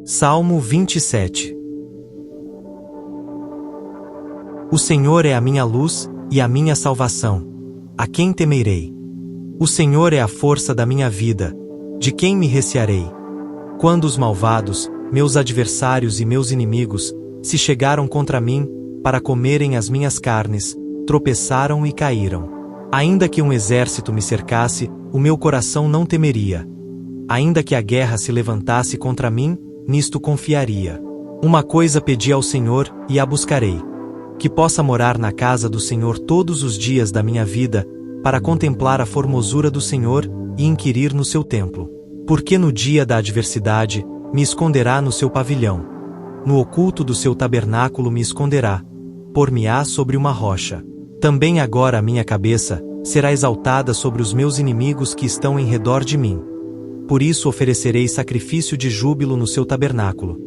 Salmo 27. O Senhor é a minha luz e a minha salvação. A quem temerei? O Senhor é a força da minha vida. De quem me recearei? Quando os malvados, meus adversários e meus inimigos, se chegaram contra mim, para comerem as minhas carnes, tropeçaram e caíram. Ainda que um exército me cercasse, o meu coração não temeria. Ainda que a guerra se levantasse contra mim, nisto confiaria. Uma coisa pedi ao Senhor, e a buscarei: que possa morar na casa do Senhor todos os dias da minha vida, para contemplar a formosura do Senhor, e inquirir no seu templo. Porque no dia da adversidade, me esconderá no seu pavilhão. No oculto do seu tabernáculo me esconderá. Por-me-á sobre uma rocha. Também agora a minha cabeça será exaltada sobre os meus inimigos que estão em redor de mim. Por isso oferecerei sacrifício de júbilo no seu tabernáculo.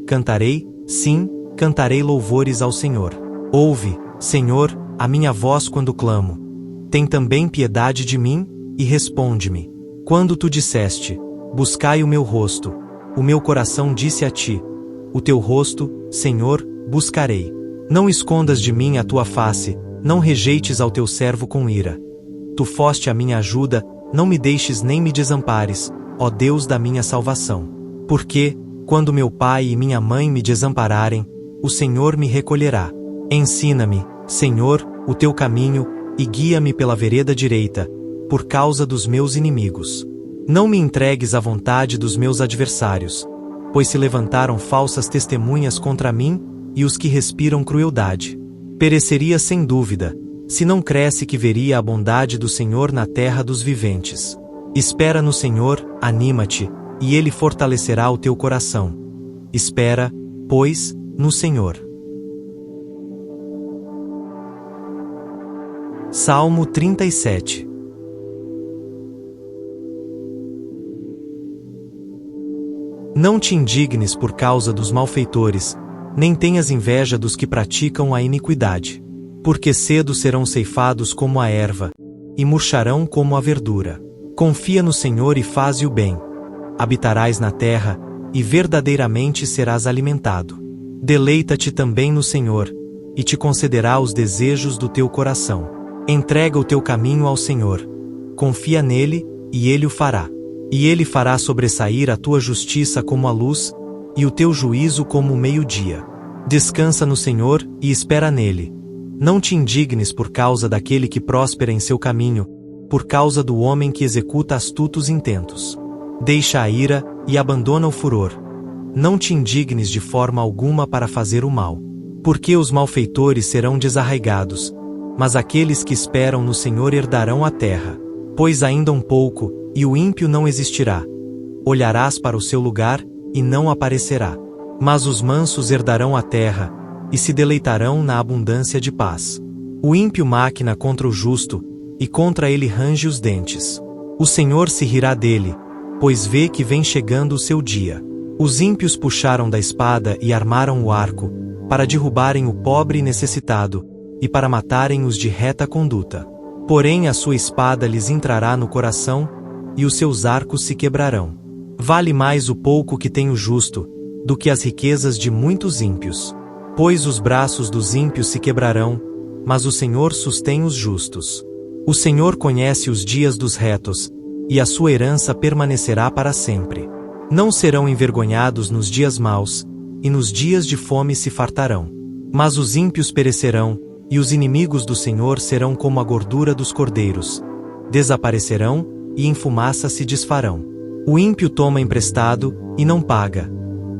Cantarei, sim, cantarei louvores ao Senhor. Ouve, Senhor, a minha voz quando clamo. Tem também piedade de mim, e responde-me. Quando tu disseste: buscai o meu rosto, o meu coração disse a ti: o teu rosto, Senhor, buscarei. Não escondas de mim a tua face, não rejeites ao teu servo com ira. Tu foste a minha ajuda, não me deixes nem me desampares, ó Deus da minha salvação. Porque, quando meu pai e minha mãe me desampararem, o Senhor me recolherá. Ensina-me, Senhor, o teu caminho, e guia-me pela vereda direita, por causa dos meus inimigos. Não me entregues à vontade dos meus adversários, pois se levantaram falsas testemunhas contra mim, e os que respiram crueldade. Pereceria sem dúvida, se não cresce que veria a bondade do Senhor na terra dos viventes. Espera no Senhor, anima-te, e Ele fortalecerá o teu coração. Espera, pois, no Senhor. Salmo 37. Não te indignes por causa dos malfeitores, nem tenhas inveja dos que praticam a iniquidade. Porque cedo serão ceifados como a erva, e murcharão como a verdura. Confia no Senhor e faze o bem. Habitarás na terra, e verdadeiramente serás alimentado. Deleita-te também no Senhor, e te concederá os desejos do teu coração. Entrega o teu caminho ao Senhor. Confia nele, e ele o fará. E ele fará sobressair a tua justiça como a luz, e o teu juízo como o meio-dia. Descansa no Senhor, e espera nele. Não te indignes por causa daquele que próspera em seu caminho, por causa do homem que executa astutos intentos. Deixa a ira, e abandona o furor. Não te indignes de forma alguma para fazer o mal. Porque os malfeitores serão desarraigados, mas aqueles que esperam no Senhor herdarão a terra. Pois ainda um pouco, e o ímpio não existirá. Olharás para o seu lugar, e não aparecerá. Mas os mansos herdarão a terra, e se deleitarão na abundância de paz. O ímpio maquina contra o justo, e contra ele range os dentes. O Senhor se rirá dele, pois vê que vem chegando o seu dia. Os ímpios puxaram da espada e armaram o arco, para derrubarem o pobre e necessitado, e para matarem os de reta conduta. Porém a sua espada lhes entrará no coração, e os seus arcos se quebrarão. Vale mais o pouco que tem o justo, do que as riquezas de muitos ímpios. Pois os braços dos ímpios se quebrarão, mas o Senhor sustém os justos. O Senhor conhece os dias dos retos, e a sua herança permanecerá para sempre. Não serão envergonhados nos dias maus, e nos dias de fome se fartarão. Mas os ímpios perecerão, e os inimigos do Senhor serão como a gordura dos cordeiros. Desaparecerão, e em fumaça se desfarão. O ímpio toma emprestado, e não paga.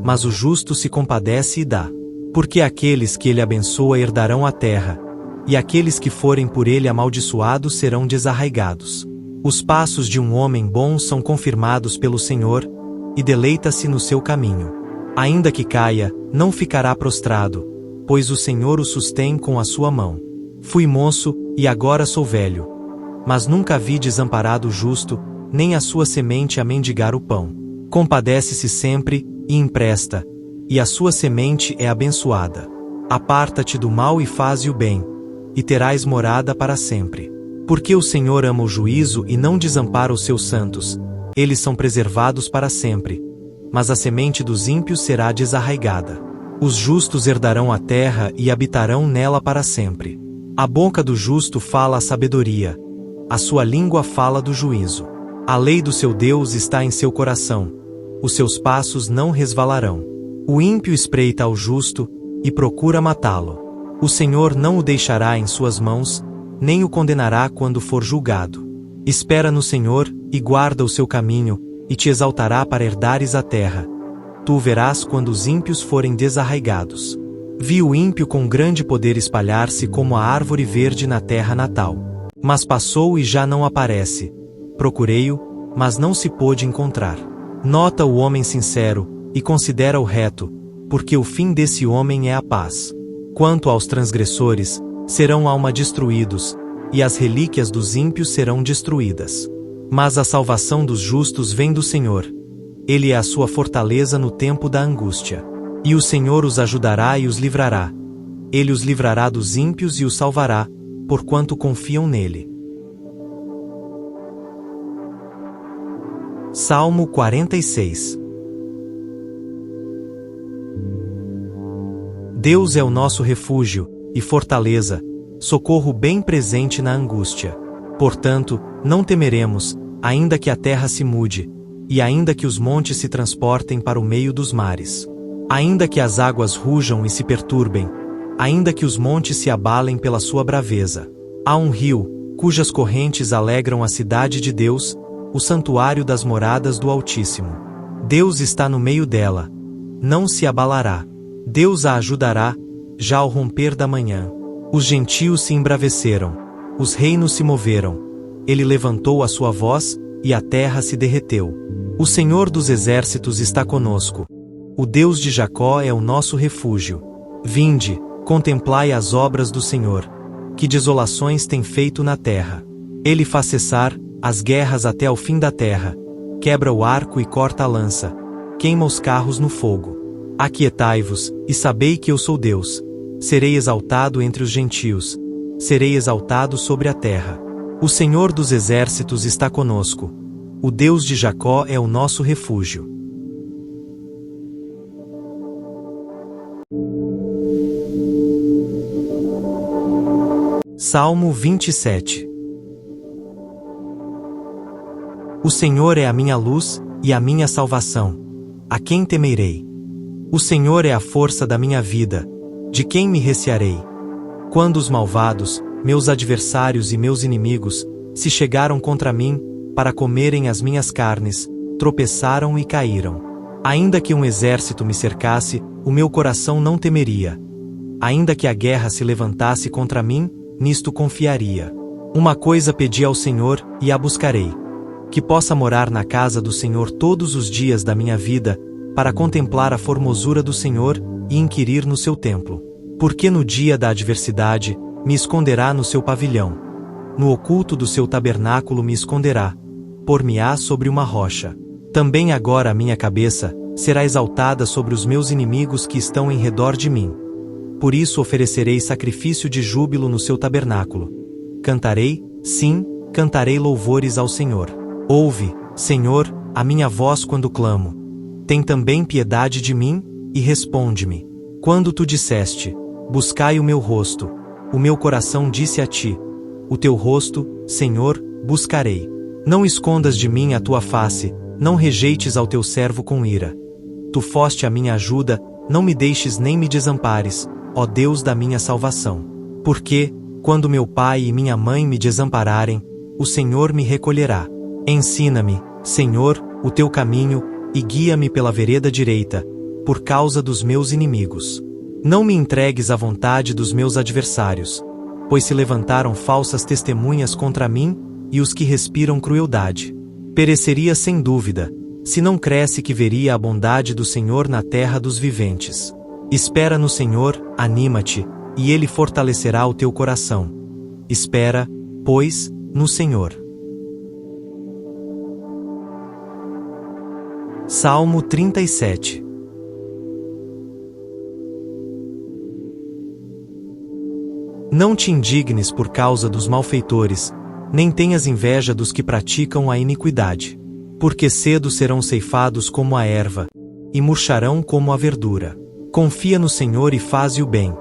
Mas o justo se compadece e dá. Porque aqueles que ele abençoa herdarão a terra, e aqueles que forem por ele amaldiçoados serão desarraigados. Os passos de um homem bom são confirmados pelo Senhor, e deleita-se no seu caminho. Ainda que caia, não ficará prostrado, pois o Senhor o sustém com a sua mão. Fui moço, e agora sou velho. Mas nunca vi desamparado o justo, nem a sua semente a mendigar o pão. Compadece-se sempre, e empresta, e a sua semente é abençoada. Aparta-te do mal e faze o bem, e terás morada para sempre. Porque o Senhor ama o juízo e não desampara os seus santos, eles são preservados para sempre. Mas a semente dos ímpios será desarraigada. Os justos herdarão a terra e habitarão nela para sempre. A boca do justo fala a sabedoria, a sua língua fala do juízo. A lei do seu Deus está em seu coração, os seus passos não resvalarão. O ímpio espreita ao justo, e procura matá-lo. O Senhor não o deixará em suas mãos, nem o condenará quando for julgado. Espera no Senhor, e guarda o seu caminho, e te exaltará para herdares a terra. Tu o verás quando os ímpios forem desarraigados. Vi o ímpio com grande poder espalhar-se como a árvore verde na terra natal. Mas passou e já não aparece. Procurei-o, mas não se pôde encontrar. Nota o homem sincero, e considera o reto, porque o fim desse homem é a paz. Quanto aos transgressores, serão alma destruídos, e as relíquias dos ímpios serão destruídas. Mas a salvação dos justos vem do Senhor. Ele é a sua fortaleza no tempo da angústia. E o Senhor os ajudará e os livrará. Ele os livrará dos ímpios e os salvará, porquanto confiam nele. Salmo 46. Deus é o nosso refúgio e fortaleza, socorro bem presente na angústia. Portanto, não temeremos, ainda que a terra se mude, e ainda que os montes se transportem para o meio dos mares. Ainda que as águas rujam e se perturbem, ainda que os montes se abalem pela sua braveza. Há um rio, cujas correntes alegram a cidade de Deus, o santuário das moradas do Altíssimo. Deus está no meio dela. Não se abalará. Deus a ajudará, já ao romper da manhã. Os gentios se embraveceram. Os reinos se moveram. Ele levantou a sua voz, e a terra se derreteu. O Senhor dos exércitos está conosco. O Deus de Jacó é o nosso refúgio. Vinde, contemplai as obras do Senhor. Que desolações tem feito na terra. Ele faz cessar as guerras até ao fim da terra. Quebra o arco e corta a lança. Queima os carros no fogo. Aquietai-vos, e sabei que eu sou Deus. Serei exaltado entre os gentios. Serei exaltado sobre a terra. O Senhor dos exércitos está conosco. O Deus de Jacó é o nosso refúgio. Salmo 27. O Senhor é a minha luz e a minha salvação. A quem temerei? O Senhor é a força da minha vida. De quem me recearei? Quando os malvados, meus adversários e meus inimigos, se chegaram contra mim, para comerem as minhas carnes, tropeçaram e caíram. Ainda que um exército me cercasse, o meu coração não temeria. Ainda que a guerra se levantasse contra mim, nisto confiaria. Uma coisa pedi ao Senhor, e a buscarei: que possa morar na casa do Senhor todos os dias da minha vida, para contemplar a formosura do Senhor, e inquirir no seu templo. Porque no dia da adversidade, me esconderá no seu pavilhão. No oculto do seu tabernáculo me esconderá. Por-me-á sobre uma rocha. Também agora a minha cabeça será exaltada sobre os meus inimigos que estão em redor de mim. Por isso oferecerei sacrifício de júbilo no seu tabernáculo. Cantarei, sim, cantarei louvores ao Senhor. Ouve, Senhor, a minha voz quando clamo. Tem também piedade de mim, e responde-me. Quando tu disseste: buscai o meu rosto, o meu coração disse a ti: o teu rosto, Senhor, buscarei. Não escondas de mim a tua face, não rejeites ao teu servo com ira. Tu foste a minha ajuda, não me deixes nem me desampares, ó Deus da minha salvação. Porque, quando meu pai e minha mãe me desampararem, o Senhor me recolherá. Ensina-me, Senhor, o teu caminho, e guia-me pela vereda direita, por causa dos meus inimigos. Não me entregues à vontade dos meus adversários, pois se levantaram falsas testemunhas contra mim, e os que respiram crueldade. Pereceria sem dúvida, se não cresce que veria a bondade do Senhor na terra dos viventes. Espera no Senhor, anima-te, e Ele fortalecerá o teu coração. Espera, pois, no Senhor. Salmo 37. Não te indignes por causa dos malfeitores, nem tenhas inveja dos que praticam a iniquidade. Porque cedo serão ceifados como a erva, e murcharão como a verdura. Confia no Senhor e faze o bem.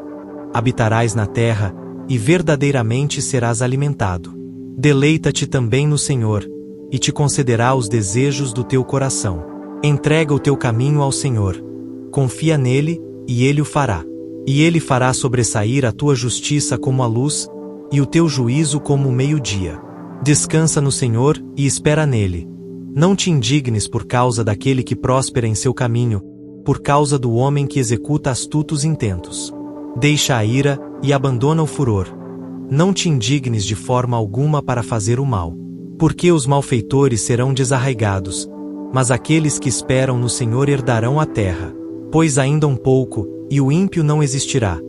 Habitarás na terra, e verdadeiramente serás alimentado. Deleita-te também no Senhor, e te concederá os desejos do teu coração. Entrega o teu caminho ao Senhor. Confia nele, e ele o fará. E ele fará sobressair a tua justiça como a luz, e o teu juízo como o meio-dia. Descansa no Senhor, e espera nele. Não te indignes por causa daquele que próspera em seu caminho, por causa do homem que executa astutos intentos. Deixa a ira, e abandona o furor. Não te indignes de forma alguma para fazer o mal. Porque os malfeitores serão desarraigados, mas aqueles que esperam no Senhor herdarão a terra. Pois ainda um pouco, e o ímpio não existirá.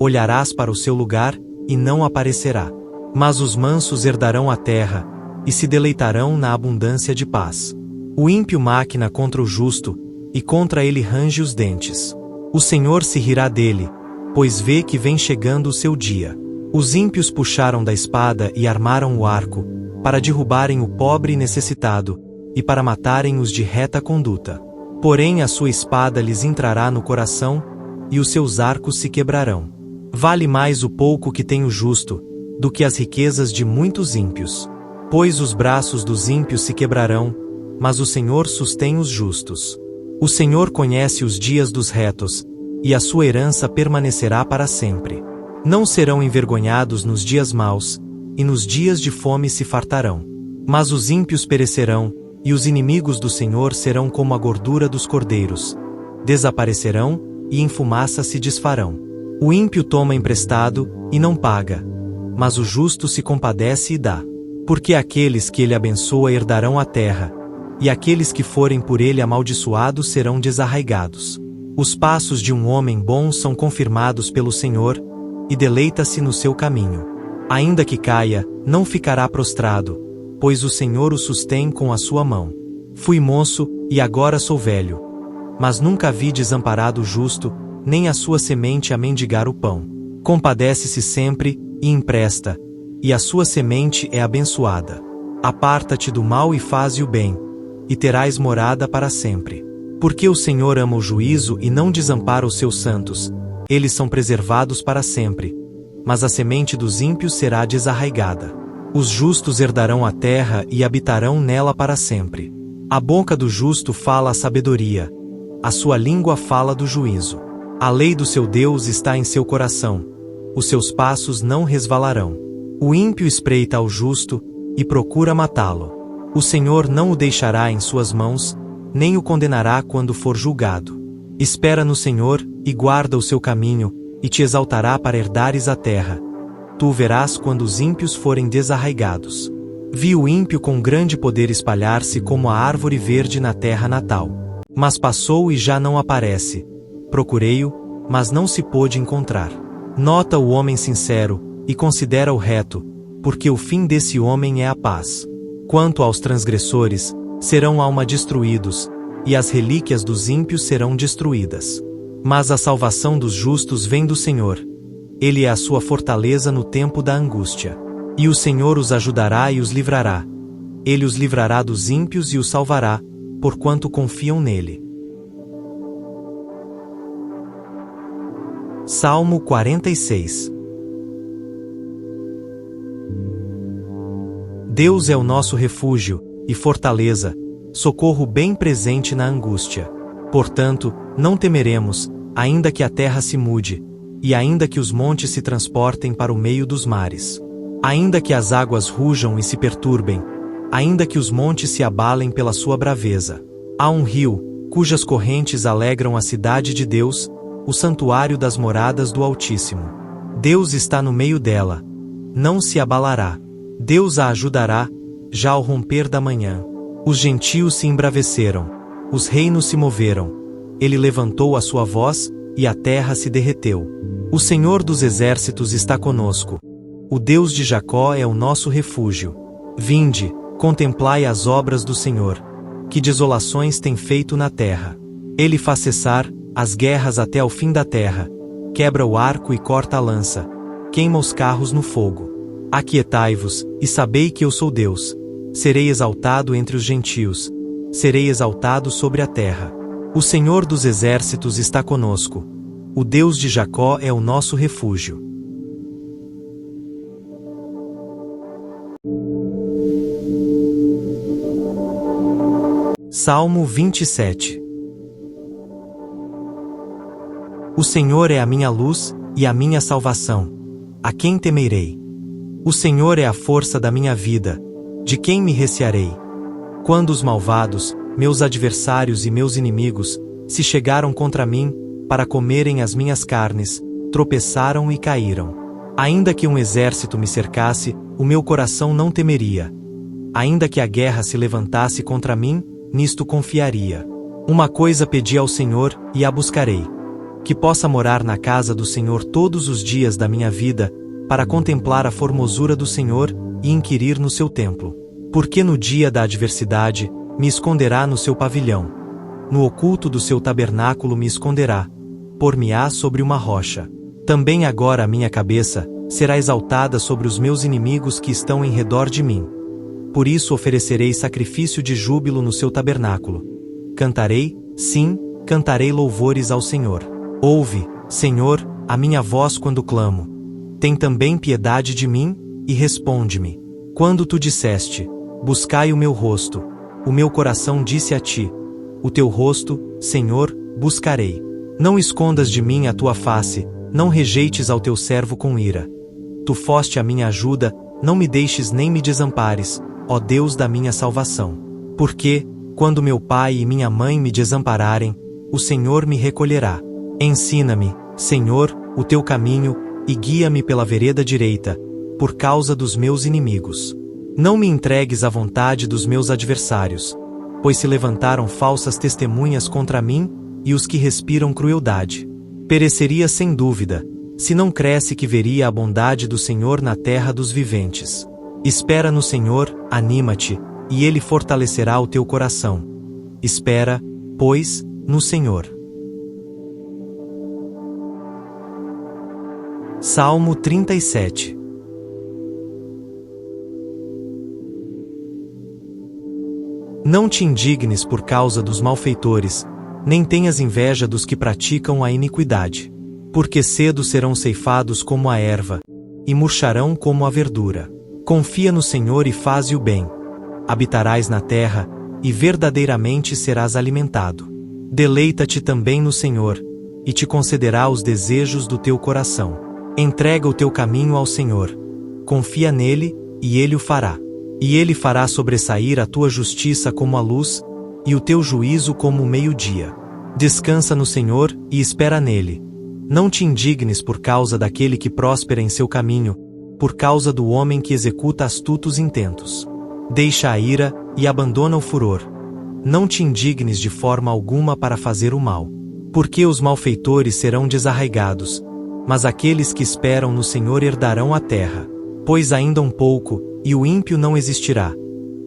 Olharás para o seu lugar, e não aparecerá. Mas os mansos herdarão a terra, e se deleitarão na abundância de paz. O ímpio maquina contra o justo, e contra ele range os dentes. O Senhor se rirá dele, pois vê que vem chegando o seu dia. Os ímpios puxaram da espada e armaram o arco, para derrubarem o pobre e necessitado, e para matarem os de reta conduta. Porém a sua espada lhes entrará no coração, e os seus arcos se quebrarão. Vale mais o pouco que tem o justo, do que as riquezas de muitos ímpios. Pois os braços dos ímpios se quebrarão, mas o Senhor sustém os justos. O Senhor conhece os dias dos retos, e a sua herança permanecerá para sempre. Não serão envergonhados nos dias maus, e nos dias de fome se fartarão. Mas os ímpios perecerão, e os inimigos do Senhor serão como a gordura dos cordeiros. Desaparecerão, e em fumaça se desfarão. O ímpio toma emprestado, e não paga. Mas o justo se compadece e dá. Porque aqueles que ele abençoa herdarão a terra, e aqueles que forem por ele amaldiçoados serão desarraigados. Os passos de um homem bom são confirmados pelo Senhor, e deleita-se no seu caminho. Ainda que caia, não ficará prostrado, pois o Senhor o sustém com a sua mão. Fui moço, e agora sou velho. Mas nunca vi desamparado o justo, nem a sua semente a mendigar o pão. Compadece-se sempre, e empresta, e a sua semente é abençoada. Aparta-te do mal e faze o bem, e terás morada para sempre. Porque o Senhor ama o juízo e não desampara os seus santos, eles são preservados para sempre. Mas a semente dos ímpios será desarraigada. Os justos herdarão a terra e habitarão nela para sempre. A boca do justo fala a sabedoria, a sua língua fala do juízo. A lei do seu Deus está em seu coração, os seus passos não resvalarão. O ímpio espreita ao justo, e procura matá-lo. O Senhor não o deixará em suas mãos, nem o condenará quando for julgado. Espera no Senhor, e guarda o seu caminho, e te exaltará para herdares a terra. Tu o verás quando os ímpios forem desarraigados. Vi o ímpio com grande poder espalhar-se como a árvore verde na terra natal. Mas passou e já não aparece. Procurei-o, mas não se pôde encontrar. Nota o homem sincero, e considera o reto, porque o fim desse homem é a paz. Quanto aos transgressores, serão alma destruídos, e as relíquias dos ímpios serão destruídas. Mas a salvação dos justos vem do Senhor. Ele é a sua fortaleza no tempo da angústia. E o Senhor os ajudará e os livrará. Ele os livrará dos ímpios e os salvará, porquanto confiam nele. Salmo 46. Deus é o nosso refúgio, e fortaleza, socorro bem presente na angústia. Portanto, não temeremos, ainda que a terra se mude, e ainda que os montes se transportem para o meio dos mares. Ainda que as águas rujam e se perturbem, ainda que os montes se abalem pela sua braveza. Há um rio, cujas correntes alegram a cidade de Deus, o santuário das moradas do Altíssimo. Deus está no meio dela. Não se abalará. Deus a ajudará, já ao romper da manhã. Os gentios se embraveceram. Os reinos se moveram. Ele levantou a sua voz, e a terra se derreteu. O Senhor dos exércitos está conosco. O Deus de Jacó é o nosso refúgio. Vinde, contemplai as obras do Senhor. Que desolações tem feito na terra. Ele faz cessar as guerras até ao fim da terra. Quebra o arco e corta a lança. Queima os carros no fogo. Aquietai-vos, e sabei que eu sou Deus. Serei exaltado entre os gentios. Serei exaltado sobre a terra. O Senhor dos exércitos está conosco. O Deus de Jacó é o nosso refúgio. Salmo 27. O Senhor é a minha luz e a minha salvação. A quem temerei? O Senhor é a força da minha vida. De quem me recearei? Quando os malvados, meus adversários e meus inimigos, se chegaram contra mim, para comerem as minhas carnes, tropeçaram e caíram. Ainda que um exército me cercasse, o meu coração não temeria. Ainda que a guerra se levantasse contra mim, nisto confiaria. Uma coisa pedi ao Senhor, e a buscarei: que possa morar na casa do Senhor todos os dias da minha vida, para contemplar a formosura do Senhor, e inquirir no seu templo. Porque no dia da adversidade, me esconderá no seu pavilhão. No oculto do seu tabernáculo me esconderá. Por-me-á sobre uma rocha. Também agora a minha cabeça será exaltada sobre os meus inimigos que estão em redor de mim. Por isso oferecerei sacrifício de júbilo no seu tabernáculo. Cantarei, sim, cantarei louvores ao Senhor. Ouve, Senhor, a minha voz quando clamo. Tem também piedade de mim, e responde-me. Quando tu disseste: buscai o meu rosto, o meu coração disse a ti: o teu rosto, Senhor, buscarei. Não escondas de mim a tua face, não rejeites ao teu servo com ira. Tu foste a minha ajuda, não me deixes nem me desampares, ó Deus da minha salvação. Porque, quando meu pai e minha mãe me desampararem, o Senhor me recolherá. Ensina-me, Senhor, o teu caminho, e guia-me pela vereda direita, por causa dos meus inimigos. Não me entregues à vontade dos meus adversários, pois se levantaram falsas testemunhas contra mim, e os que respiram crueldade. Pereceria sem dúvida, se não cresce que veria a bondade do Senhor na terra dos viventes. Espera no Senhor, anima-te, e Ele fortalecerá o teu coração. Espera, pois, no Senhor. Salmo 37. Não te indignes por causa dos malfeitores, nem tenhas inveja dos que praticam a iniquidade. Porque cedo serão ceifados como a erva, e murcharão como a verdura. Confia no Senhor e faze o bem. Habitarás na terra, e verdadeiramente serás alimentado. Deleita-te também no Senhor, e te concederá os desejos do teu coração. Entrega o teu caminho ao Senhor. Confia nele, e ele o fará. E ele fará sobressair a tua justiça como a luz, e o teu juízo como o meio-dia. Descansa no Senhor, e espera nele. Não te indignes por causa daquele que próspera em seu caminho, por causa do homem que executa astutos intentos. Deixa a ira, e abandona o furor. Não te indignes de forma alguma para fazer o mal. Porque os malfeitores serão desarraigados, mas aqueles que esperam no Senhor herdarão a terra. Pois ainda um pouco, e o ímpio não existirá.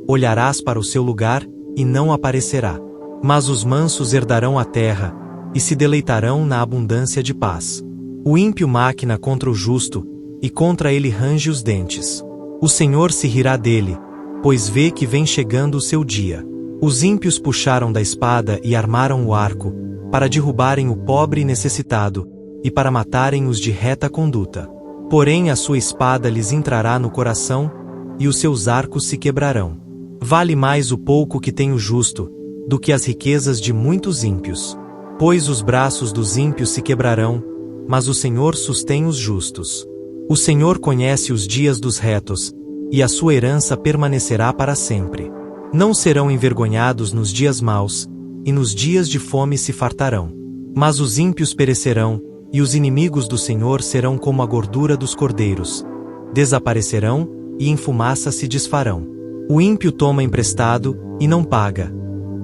Olharás para o seu lugar, e não aparecerá. Mas os mansos herdarão a terra, e se deleitarão na abundância de paz. O ímpio maquina contra o justo, e contra ele range os dentes. O Senhor se rirá dele, pois vê que vem chegando o seu dia. Os ímpios puxaram da espada e armaram o arco, para derrubarem o pobre e necessitado, e para matarem os de reta conduta. Porém a sua espada lhes entrará no coração, e os seus arcos se quebrarão. Vale mais o pouco que tem o justo, do que as riquezas de muitos ímpios. Pois os braços dos ímpios se quebrarão, mas o Senhor sustém os justos. O Senhor conhece os dias dos retos, e a sua herança permanecerá para sempre. Não serão envergonhados nos dias maus, e nos dias de fome se fartarão. Mas os ímpios perecerão, e os inimigos do Senhor serão como a gordura dos cordeiros. Desaparecerão, e em fumaça se desfarão. O ímpio toma emprestado, e não paga.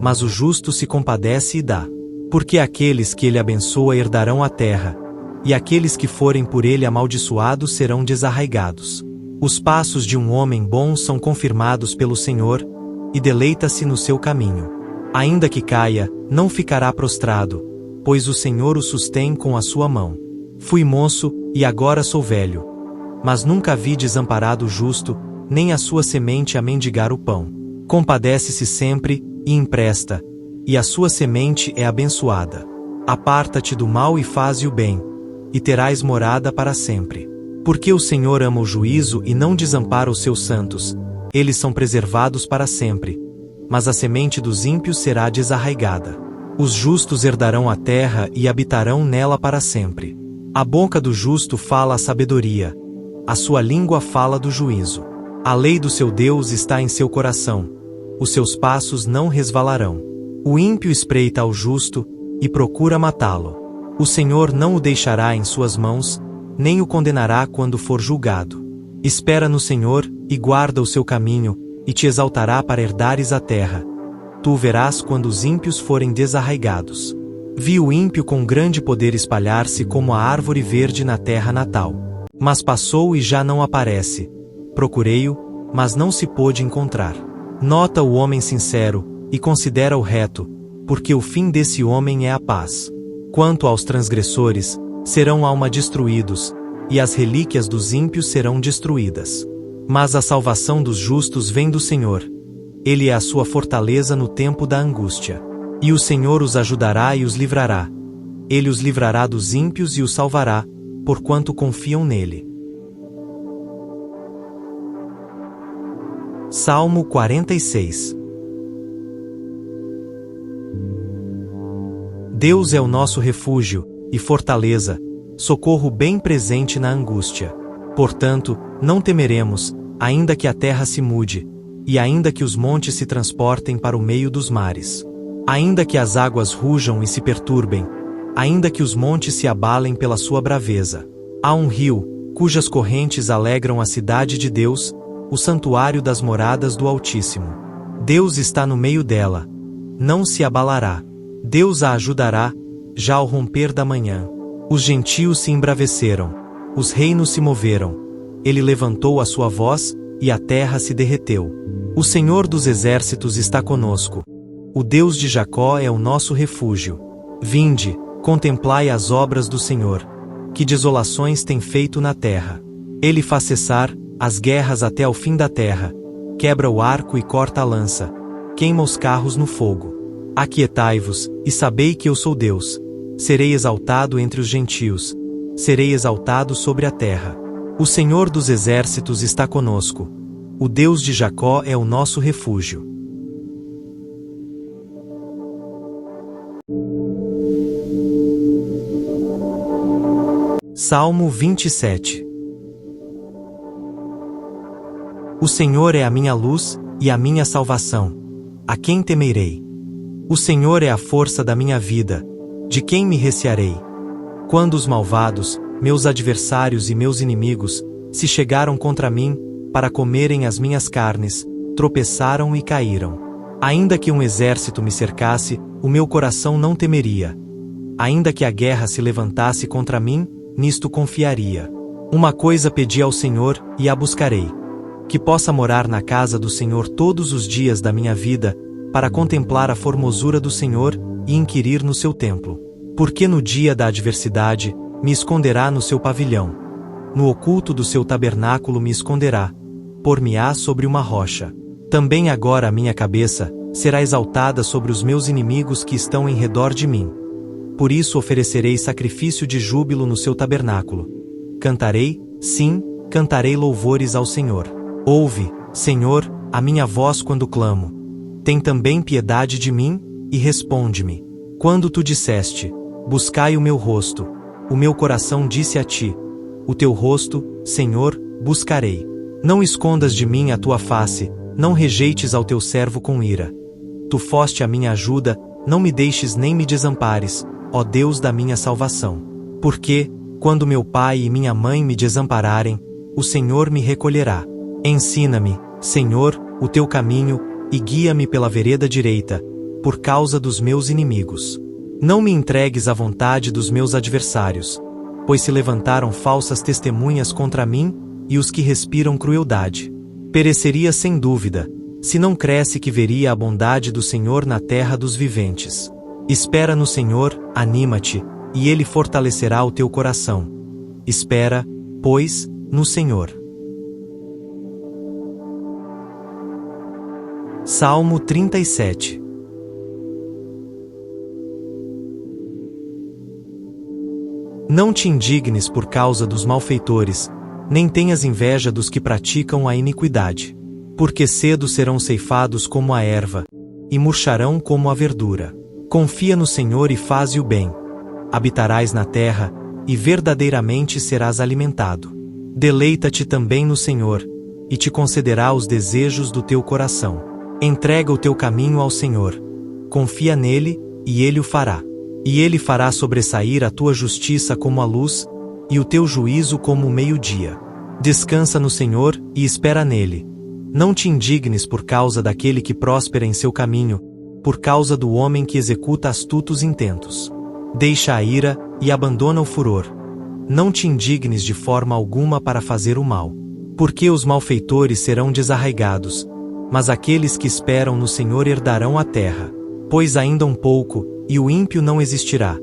Mas o justo se compadece e dá. Porque aqueles que ele abençoa herdarão a terra, e aqueles que forem por ele amaldiçoados serão desarraigados. Os passos de um homem bom são confirmados pelo Senhor, e deleita-se no seu caminho. Ainda que caia, não ficará prostrado, pois o Senhor o sustém com a sua mão. Fui moço, e agora sou velho. mas nunca vi desamparado o justo, nem a sua semente a mendigar o pão. Compadece-se sempre, e empresta, e a sua semente é abençoada. Aparta-te do mal e faze o bem, e terás morada para sempre. Porque o Senhor ama o juízo e não desampara os seus santos, eles são preservados para sempre. Mas a semente dos ímpios será desarraigada. Os justos herdarão a terra e habitarão nela para sempre. A boca do justo fala a sabedoria, a sua língua fala do juízo. A lei do seu Deus está em seu coração, os seus passos não resvalarão. O ímpio espreita ao justo, e procura matá-lo. O Senhor não o deixará em suas mãos, nem o condenará quando for julgado. Espera no Senhor, e guarda o seu caminho, e te exaltará para herdares a terra. Tu o verás quando os ímpios forem desarraigados. Vi o ímpio com grande poder espalhar-se como a árvore verde na terra natal. Mas passou e já não aparece. Procurei-o, mas não se pôde encontrar. Nota o homem sincero, e considera o reto, porque o fim desse homem é a paz. Quanto aos transgressores, serão alma destruídos, e as relíquias dos ímpios serão destruídas. Mas a salvação dos justos vem do Senhor. Ele é a sua fortaleza no tempo da angústia. E o Senhor os ajudará e os livrará. Ele os livrará dos ímpios e os salvará, porquanto confiam nele. Salmo 46. Deus é o nosso refúgio, e fortaleza, socorro bem presente na angústia. Portanto, não temeremos, ainda que a terra se mude, e ainda que os montes se transportem para o meio dos mares. Ainda que as águas rujam e se perturbem, ainda que os montes se abalem pela sua braveza. Há um rio, cujas correntes alegram a cidade de Deus, o santuário das moradas do Altíssimo. Deus está no meio dela. Não se abalará. Deus a ajudará, já ao romper da manhã. Os gentios se embraveceram. Os reinos se moveram. Ele levantou a sua voz, e a terra se derreteu. O Senhor dos exércitos está conosco. O Deus de Jacó é o nosso refúgio. Vinde, contemplai as obras do Senhor. Que desolações tem feito na terra. Ele faz cessar as guerras até ao fim da terra. Quebra o arco e corta a lança. Queima os carros no fogo. Aquietai-vos, e sabei que eu sou Deus. Serei exaltado entre os gentios. Serei exaltado sobre a terra. O Senhor dos exércitos está conosco. O Deus de Jacó é o nosso refúgio. Salmo 27. O Senhor é a minha luz, e a minha salvação. A quem temerei? O Senhor é a força da minha vida. De quem me recearei? Quando os malvados, meus adversários e meus inimigos, se chegaram contra mim, para comerem as minhas carnes, tropeçaram e caíram. Ainda que um exército me cercasse, o meu coração não temeria. Ainda que a guerra se levantasse contra mim, nisto confiaria. Uma coisa pedi ao Senhor, e a buscarei: que possa morar na casa do Senhor todos os dias da minha vida, para contemplar a formosura do Senhor, e inquirir no seu templo. Porque no dia da adversidade, me esconderá no seu pavilhão. No oculto do seu tabernáculo me esconderá. Por-me-á sobre uma rocha. Também agora a minha cabeça será exaltada sobre os meus inimigos que estão em redor de mim. Por isso oferecerei sacrifício de júbilo no seu tabernáculo. Cantarei, sim, cantarei louvores ao Senhor. Ouve, Senhor, a minha voz quando clamo. Tem também piedade de mim, e responde-me. Quando tu disseste: buscai o meu rosto, o meu coração disse a ti: o teu rosto, Senhor, buscarei. Não escondas de mim a tua face, não rejeites ao teu servo com ira. Tu foste a minha ajuda, não me deixes nem me desampares, ó Deus da minha salvação. Porque, quando meu pai e minha mãe me desampararem, o Senhor me recolherá. Ensina-me, Senhor, o teu caminho, e guia-me pela vereda direita, por causa dos meus inimigos. Não me entregues à vontade dos meus adversários, pois se levantaram falsas testemunhas contra mim, e os que respiram crueldade. Pereceria sem dúvida, se não cresce que veria a bondade do Senhor na terra dos viventes. Espera no Senhor, anima-te, e Ele fortalecerá o teu coração. Espera, pois, no Senhor. Salmo 37. Não te indignes por causa dos malfeitores, nem tenhas inveja dos que praticam a iniquidade. Porque cedo serão ceifados como a erva, e murcharão como a verdura. Confia no Senhor e faze o bem. Habitarás na terra, e verdadeiramente serás alimentado. Deleita-te também no Senhor, e te concederá os desejos do teu coração. Entrega o teu caminho ao Senhor. Confia nele, e ele o fará. E ele fará sobressair a tua justiça como a luz, e o teu juízo como o meio-dia. Descansa no Senhor, e espera nele. Não te indignes por causa daquele que próspera em seu caminho, por causa do homem que executa astutos intentos. Deixa a ira, e abandona o furor. Não te indignes de forma alguma para fazer o mal. Porque os malfeitores serão desarraigados, mas aqueles que esperam no Senhor herdarão a terra. Pois ainda um pouco, e o ímpio não existirá.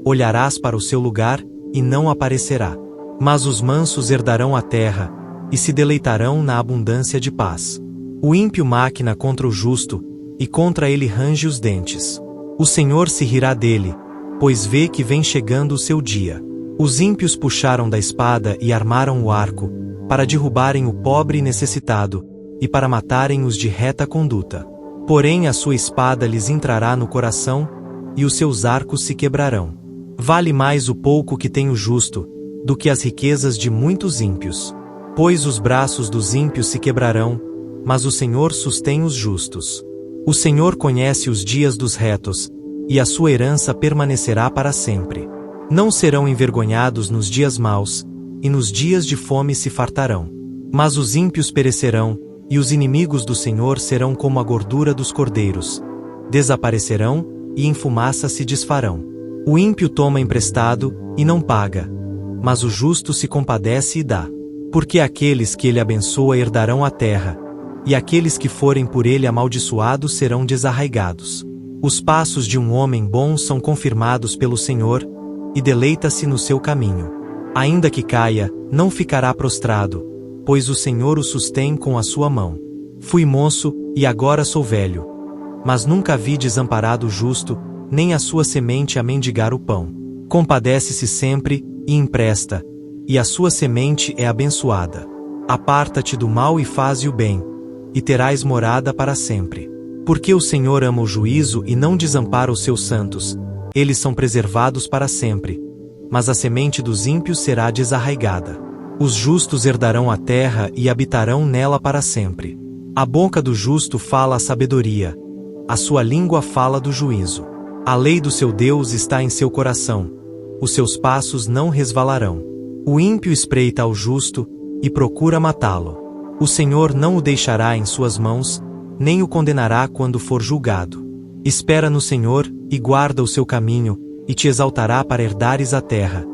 Olharás para o seu lugar, e não aparecerá. Mas os mansos herdarão a terra, e se deleitarão na abundância de paz. O ímpio maquina contra o justo, e contra ele range os dentes. O Senhor se rirá dele, pois vê que vem chegando o seu dia. Os ímpios puxaram da espada e armaram o arco, para derrubarem o pobre e necessitado, e para matarem os de reta conduta. Porém a sua espada lhes entrará no coração, e os seus arcos se quebrarão. Vale mais o pouco que tem o justo, do que as riquezas de muitos ímpios. Pois os braços dos ímpios se quebrarão, mas o Senhor sustém os justos. O Senhor conhece os dias dos retos, e a sua herança permanecerá para sempre. Não serão envergonhados nos dias maus, e nos dias de fome se fartarão. Mas os ímpios perecerão, e os inimigos do Senhor serão como a gordura dos cordeiros. Desaparecerão, e em fumaça se desfarão. O ímpio toma emprestado, e não paga. Mas o justo se compadece e dá. Porque aqueles que ele abençoa herdarão a terra, e aqueles que forem por ele amaldiçoados serão desarraigados. Os passos de um homem bom são confirmados pelo Senhor, e deleita-se no seu caminho. Ainda que caia, não ficará prostrado, pois o Senhor o sustém com a sua mão. Fui moço, e agora sou velho. Mas nunca vi desamparado o justo, nem a sua semente a mendigar o pão. Compadece-se sempre, e empresta, e a sua semente é abençoada. Aparta-te do mal e faze o bem, e terás morada para sempre. Porque o Senhor ama o juízo e não desampara os seus santos, eles são preservados para sempre. Mas a semente dos ímpios será desarraigada. Os justos herdarão a terra e habitarão nela para sempre. A boca do justo fala a sabedoria, a sua língua fala do juízo. A lei do seu Deus está em seu coração, os seus passos não resvalarão. O ímpio espreita ao justo, e procura matá-lo. O Senhor não o deixará em suas mãos, nem o condenará quando for julgado. Espera no Senhor, e guarda o seu caminho, e te exaltará para herdares a terra.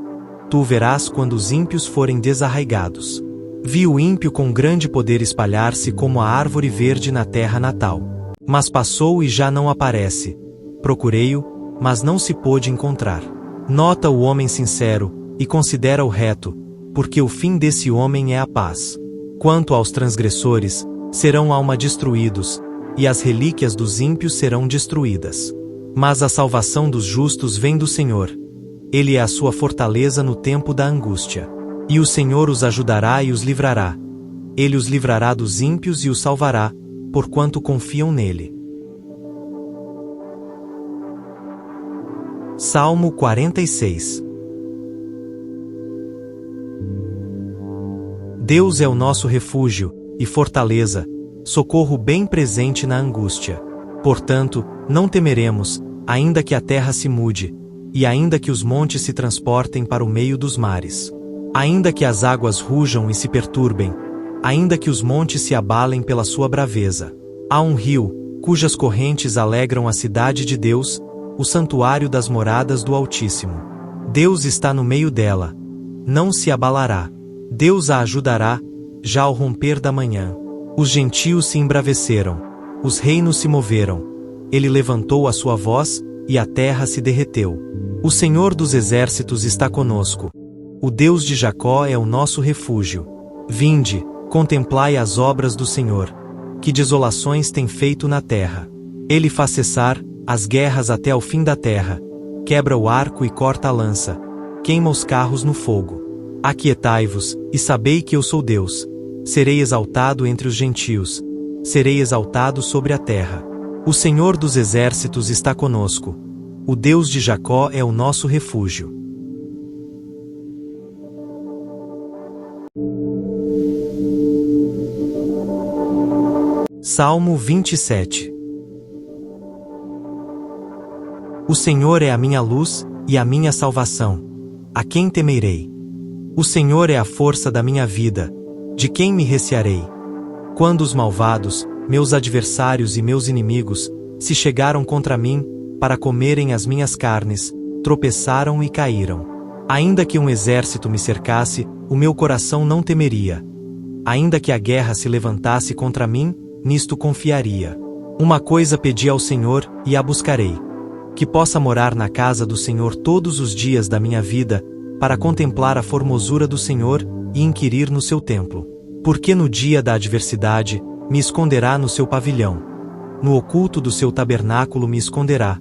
Tu o verás quando os ímpios forem desarraigados. Vi o ímpio com grande poder espalhar-se como a árvore verde na terra natal. Mas passou e já não aparece. Procurei-o, mas não se pôde encontrar. Nota o homem sincero, e considera o reto, porque o fim desse homem é a paz. Quanto aos transgressores, serão alma destruídos, e as relíquias dos ímpios serão destruídas. Mas a salvação dos justos vem do Senhor. Ele é a sua fortaleza no tempo da angústia. E o Senhor os ajudará e os livrará. Ele os livrará dos ímpios e os salvará, porquanto confiam nele. Salmo 46. Deus é o nosso refúgio, e fortaleza, socorro bem presente na angústia. Portanto, não temeremos, ainda que a terra se mude, e ainda que os montes se transportem para o meio dos mares. Ainda que as águas rujam e se perturbem, ainda que os montes se abalem pela sua braveza. Há um rio, cujas correntes alegram a cidade de Deus, o santuário das moradas do Altíssimo. Deus está no meio dela. Não se abalará. Deus a ajudará, já ao romper da manhã. Os gentios se embraveceram. Os reinos se moveram. Ele levantou a sua voz, e a terra se derreteu. O Senhor dos exércitos está conosco. O Deus de Jacó é o nosso refúgio. Vinde, contemplai as obras do Senhor, que desolações tem feito na terra. Ele faz cessar as guerras até ao fim da terra, quebra o arco e corta a lança, queima os carros no fogo. Aquietai-vos, e sabei que eu sou Deus. Serei exaltado entre os gentios, serei exaltado sobre a terra. O Senhor dos exércitos está conosco. O Deus de Jacó é o nosso refúgio. Salmo 27. O Senhor é a minha luz e a minha salvação. A quem temerei? O Senhor é a força da minha vida. De quem me recearei? Quando os malvados, meus adversários e meus inimigos, se chegaram contra mim, para comerem as minhas carnes, tropeçaram e caíram. Ainda que um exército me cercasse, o meu coração não temeria. Ainda que a guerra se levantasse contra mim, nisto confiaria. Uma coisa pedi ao Senhor, e a buscarei: que possa morar na casa do Senhor todos os dias da minha vida, para contemplar a formosura do Senhor, e inquirir no seu templo. Porque no dia da adversidade, me esconderá no seu pavilhão. No oculto do seu tabernáculo me esconderá.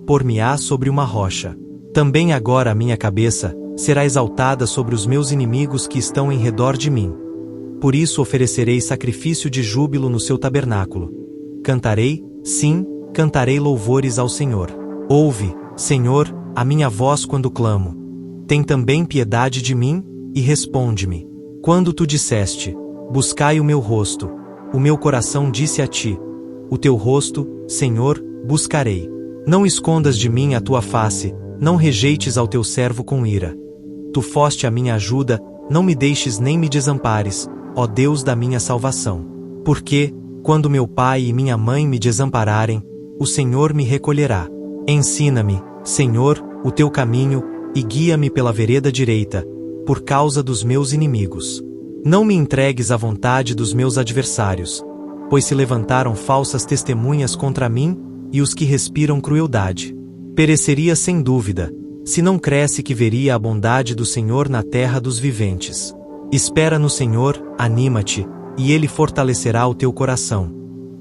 Por-me-á sobre uma rocha. Também agora a minha cabeça será exaltada sobre os meus inimigos que estão em redor de mim. Por isso oferecerei sacrifício de júbilo no seu tabernáculo. Cantarei, sim, cantarei louvores ao Senhor. Ouve, Senhor, a minha voz quando clamo. Tem também piedade de mim, e responde-me. Quando tu disseste: buscai o meu rosto, o meu coração disse a ti: o teu rosto, Senhor, buscarei. Não escondas de mim a tua face, não rejeites ao teu servo com ira. Tu foste a minha ajuda, não me deixes nem me desampares, ó Deus da minha salvação. Porque, quando meu pai e minha mãe me desampararem, o Senhor me recolherá. Ensina-me, Senhor, o teu caminho, e guia-me pela vereda direita, por causa dos meus inimigos. Não me entregues à vontade dos meus adversários, pois se levantaram falsas testemunhas contra mim, e os que respiram crueldade. Pereceria sem dúvida, se não cresce que veria a bondade do Senhor na terra dos viventes. Espera no Senhor, anima-te, e Ele fortalecerá o teu coração.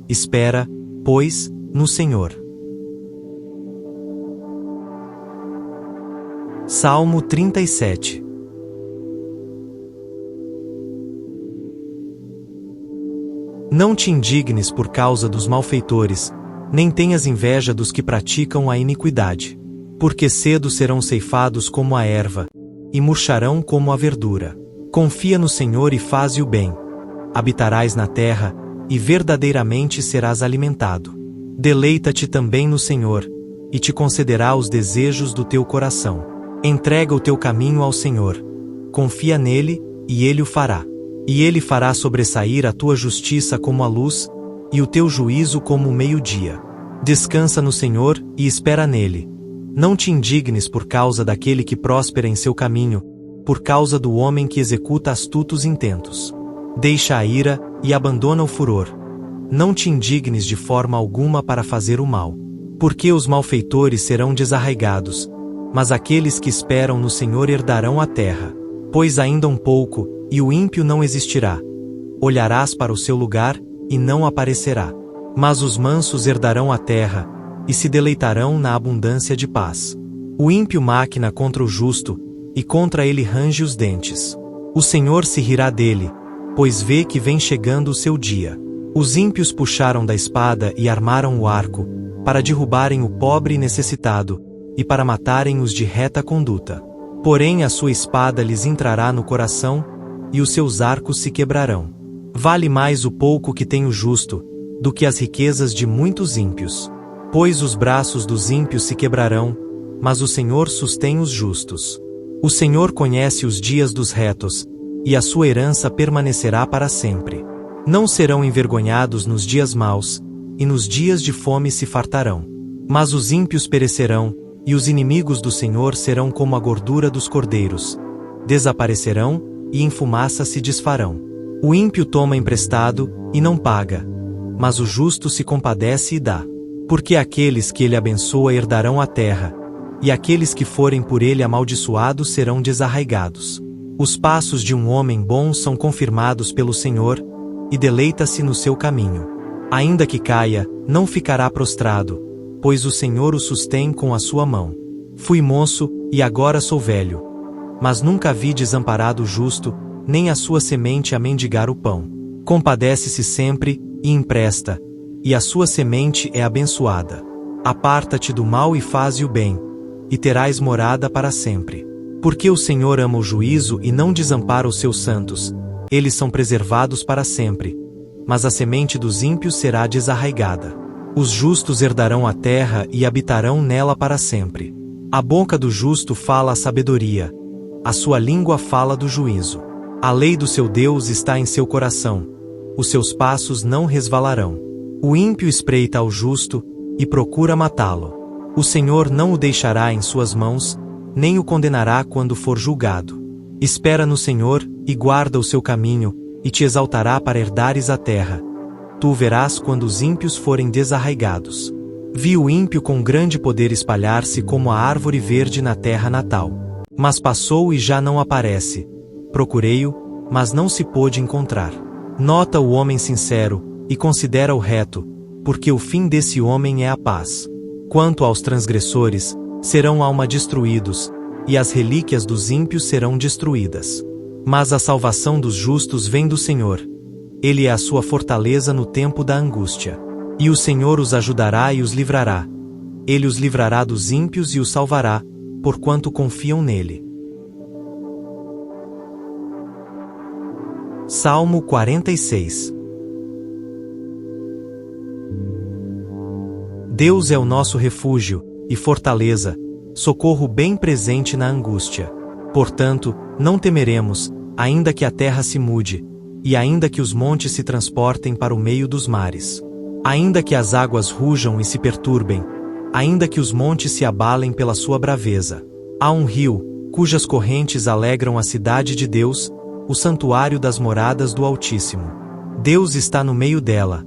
Espera, pois, no Senhor. Salmo 37. Não te indignes por causa dos malfeitores, nem tenhas inveja dos que praticam a iniquidade. Porque cedo serão ceifados como a erva, e murcharão como a verdura. Confia no Senhor e faze o bem. Habitarás na terra, e verdadeiramente serás alimentado. Deleita-te também no Senhor, e te concederá os desejos do teu coração. Entrega o teu caminho ao Senhor. Confia nele, e ele o fará. E ele fará sobressair a tua justiça como a luz, e o teu juízo como o meio-dia. Descansa no Senhor, e espera nele. Não te indignes por causa daquele que próspera em seu caminho, por causa do homem que executa astutos intentos. Deixa a ira, e abandona o furor. Não te indignes de forma alguma para fazer o mal. Porque os malfeitores serão desarraigados, mas aqueles que esperam no Senhor herdarão a terra. Pois ainda um pouco, e o ímpio não existirá. Olharás para o seu lugar, e não aparecerá. Mas os mansos herdarão a terra, e se deleitarão na abundância de paz. O ímpio maquina contra o justo, e contra ele range os dentes. O Senhor se rirá dele, pois vê que vem chegando o seu dia. Os ímpios puxaram da espada e armaram o arco, para derrubarem o pobre e necessitado, e para matarem os de reta conduta. Porém a sua espada lhes entrará no coração, e os seus arcos se quebrarão. Vale mais o pouco que tem o justo, do que as riquezas de muitos ímpios. Pois os braços dos ímpios se quebrarão, mas o Senhor sustém os justos. O Senhor conhece os dias dos retos, e a sua herança permanecerá para sempre. Não serão envergonhados nos dias maus, e nos dias de fome se fartarão. Mas os ímpios perecerão, e os inimigos do Senhor serão como a gordura dos cordeiros. Desaparecerão, e em fumaça se desfarão. O ímpio toma emprestado, e não paga. Mas o justo se compadece e dá. Porque aqueles que ele abençoa herdarão a terra, e aqueles que forem por ele amaldiçoados serão desarraigados. Os passos de um homem bom são confirmados pelo Senhor, e deleita-se no seu caminho. Ainda que caia, não ficará prostrado, pois o Senhor o sustém com a sua mão. Fui moço, e agora sou velho. Mas nunca vi desamparado o justo, nem a sua semente a mendigar o pão. Compadece-se sempre, e empresta, e a sua semente é abençoada. Aparta-te do mal e faze o bem, e terás morada para sempre. Porque o Senhor ama o juízo e não desampara os seus santos, eles são preservados para sempre. Mas a semente dos ímpios será desarraigada. Os justos herdarão a terra e habitarão nela para sempre. A boca do justo fala a sabedoria, a sua língua fala do juízo. A lei do seu Deus está em seu coração, os seus passos não resvalarão. O ímpio espreita ao justo, e procura matá-lo. O Senhor não o deixará em suas mãos, nem o condenará quando for julgado. Espera no Senhor, e guarda o seu caminho, e te exaltará para herdares a terra. Tu o verás quando os ímpios forem desarraigados. Vi o ímpio com grande poder espalhar-se como a árvore verde na terra natal. Mas passou e já não aparece. Procurei-o, mas não se pôde encontrar. Nota o homem sincero, e considera o reto, porque o fim desse homem é a paz. Quanto aos transgressores, serão alma destruídos, e as relíquias dos ímpios serão destruídas. Mas a salvação dos justos vem do Senhor. Ele é a sua fortaleza no tempo da angústia. E o Senhor os ajudará e os livrará. Ele os livrará dos ímpios e os salvará, porquanto confiam nele. Salmo 46. Deus é o nosso refúgio, e fortaleza, socorro bem presente na angústia. Portanto, não temeremos, ainda que a terra se mude, e ainda que os montes se transportem para o meio dos mares. Ainda que as águas rujam e se perturbem, ainda que os montes se abalem pela sua braveza. Há um rio, cujas correntes alegram a cidade de Deus, o santuário das moradas do Altíssimo. Deus está no meio dela.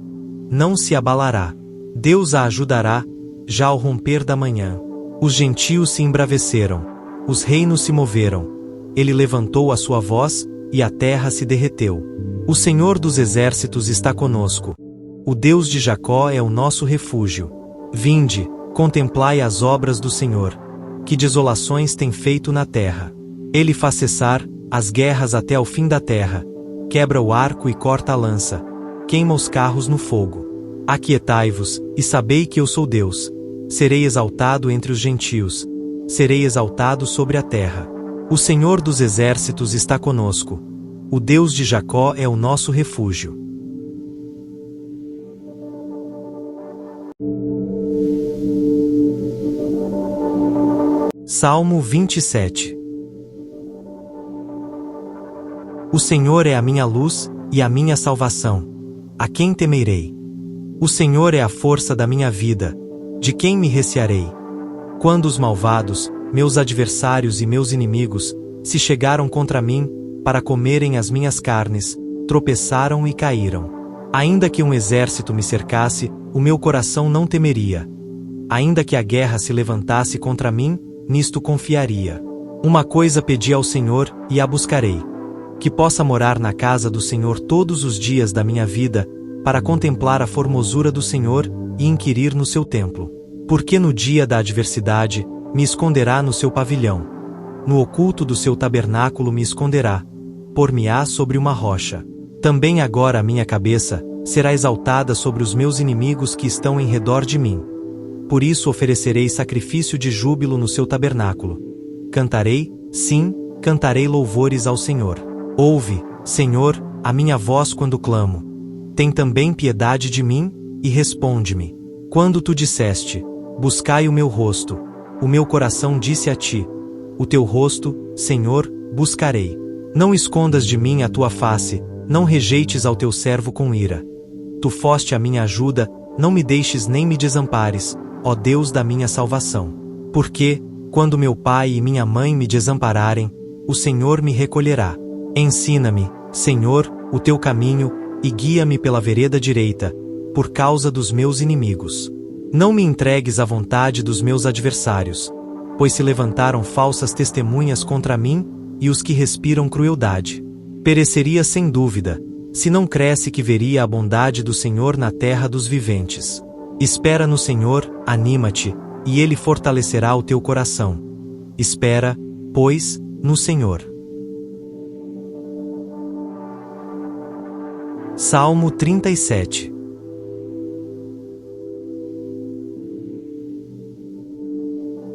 Não se abalará. Deus a ajudará, já ao romper da manhã. Os gentios se embraveceram. Os reinos se moveram. Ele levantou a sua voz, e a terra se derreteu. O Senhor dos exércitos está conosco. O Deus de Jacó é o nosso refúgio. Vinde, contemplai as obras do Senhor. Que desolações tem feito na terra. Ele faz cessar as guerras até ao fim da terra. Quebra o arco e corta a lança. Queima os carros no fogo. Aquietai-vos, e sabei que eu sou Deus. Serei exaltado entre os gentios. Serei exaltado sobre a terra. O Senhor dos exércitos está conosco. O Deus de Jacó é o nosso refúgio. Salmo 27. O Senhor é a minha luz, e a minha salvação. A quem temerei? O Senhor é a força da minha vida. De quem me recearei? Quando os malvados, meus adversários e meus inimigos, se chegaram contra mim, para comerem as minhas carnes, tropeçaram e caíram. Ainda que um exército me cercasse, o meu coração não temeria. Ainda que a guerra se levantasse contra mim, nisto confiaria. Uma coisa pedi ao Senhor, e a buscarei: que possa morar na casa do Senhor todos os dias da minha vida, para contemplar a formosura do Senhor, e inquirir no seu templo. Porque no dia da adversidade, me esconderá no seu pavilhão. No oculto do seu tabernáculo me esconderá. Por-me-á sobre uma rocha. Também agora a minha cabeça será exaltada sobre os meus inimigos que estão em redor de mim. Por isso oferecerei sacrifício de júbilo no seu tabernáculo. Cantarei, sim, cantarei louvores ao Senhor. Ouve, Senhor, a minha voz quando clamo. Tem também piedade de mim, e responde-me. Quando tu disseste: buscai o meu rosto, o meu coração disse a ti: o teu rosto, Senhor, buscarei. Não escondas de mim a tua face, não rejeites ao teu servo com ira. Tu foste a minha ajuda, não me deixes nem me desampares, ó Deus da minha salvação. Porque, quando meu pai e minha mãe me desampararem, o Senhor me recolherá. Ensina-me, Senhor, o teu caminho, e guia-me pela vereda direita, por causa dos meus inimigos. Não me entregues à vontade dos meus adversários, pois se levantaram falsas testemunhas contra mim, e os que respiram crueldade. Pereceria sem dúvida, se não cresce que veria a bondade do Senhor na terra dos viventes. Espera no Senhor, anima-te, e Ele fortalecerá o teu coração. Espera, pois, no Senhor. Salmo 37.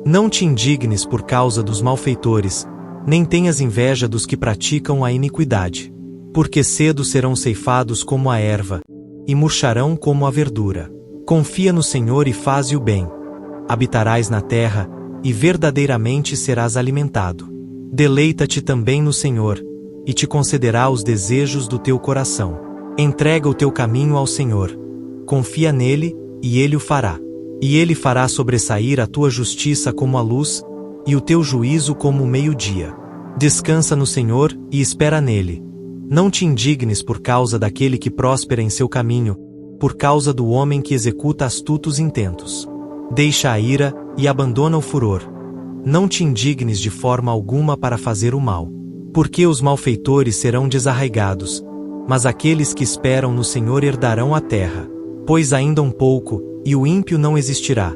Não te indignes por causa dos malfeitores, nem tenhas inveja dos que praticam a iniquidade. Porque cedo serão ceifados como a erva, e murcharão como a verdura. Confia no Senhor e faze o bem. Habitarás na terra, e verdadeiramente serás alimentado. Deleita-te também no Senhor, e te concederá os desejos do teu coração. Entrega o teu caminho ao Senhor. Confia nele, e ele o fará. E ele fará sobressair a tua justiça como a luz, e o teu juízo como o meio-dia. Descansa no Senhor, e espera nele. Não te indignes por causa daquele que próspera em seu caminho, por causa do homem que executa astutos intentos. Deixa a ira, e abandona o furor. Não te indignes de forma alguma para fazer o mal. Porque os malfeitores serão desarraigados, mas aqueles que esperam no Senhor herdarão a terra. Pois ainda um pouco, e o ímpio não existirá.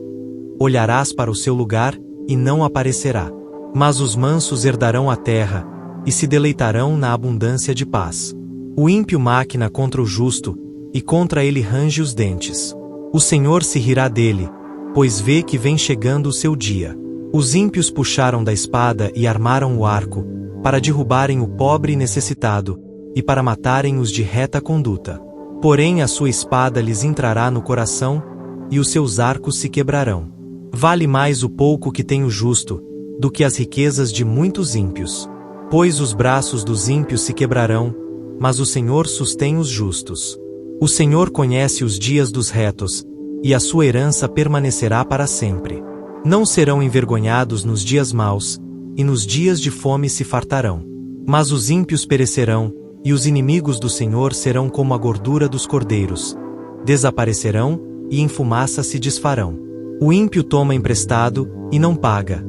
Olharás para o seu lugar, e não aparecerá. Mas os mansos herdarão a terra, e se deleitarão na abundância de paz. O ímpio maquina contra o justo, e contra ele range os dentes. O Senhor se rirá dele, pois vê que vem chegando o seu dia. Os ímpios puxaram da espada e armaram o arco, para derrubarem o pobre e necessitado, e para matarem os de reta conduta. Porém a sua espada lhes entrará no coração, e os seus arcos se quebrarão. Vale mais o pouco que tem o justo, do que as riquezas de muitos ímpios. Pois os braços dos ímpios se quebrarão, mas o Senhor sustém os justos. O Senhor conhece os dias dos retos, e a sua herança permanecerá para sempre. Não serão envergonhados nos dias maus, e nos dias de fome se fartarão. Mas os ímpios perecerão, e os inimigos do Senhor serão como a gordura dos cordeiros. Desaparecerão, e em fumaça se desfarão. O ímpio toma emprestado, e não paga.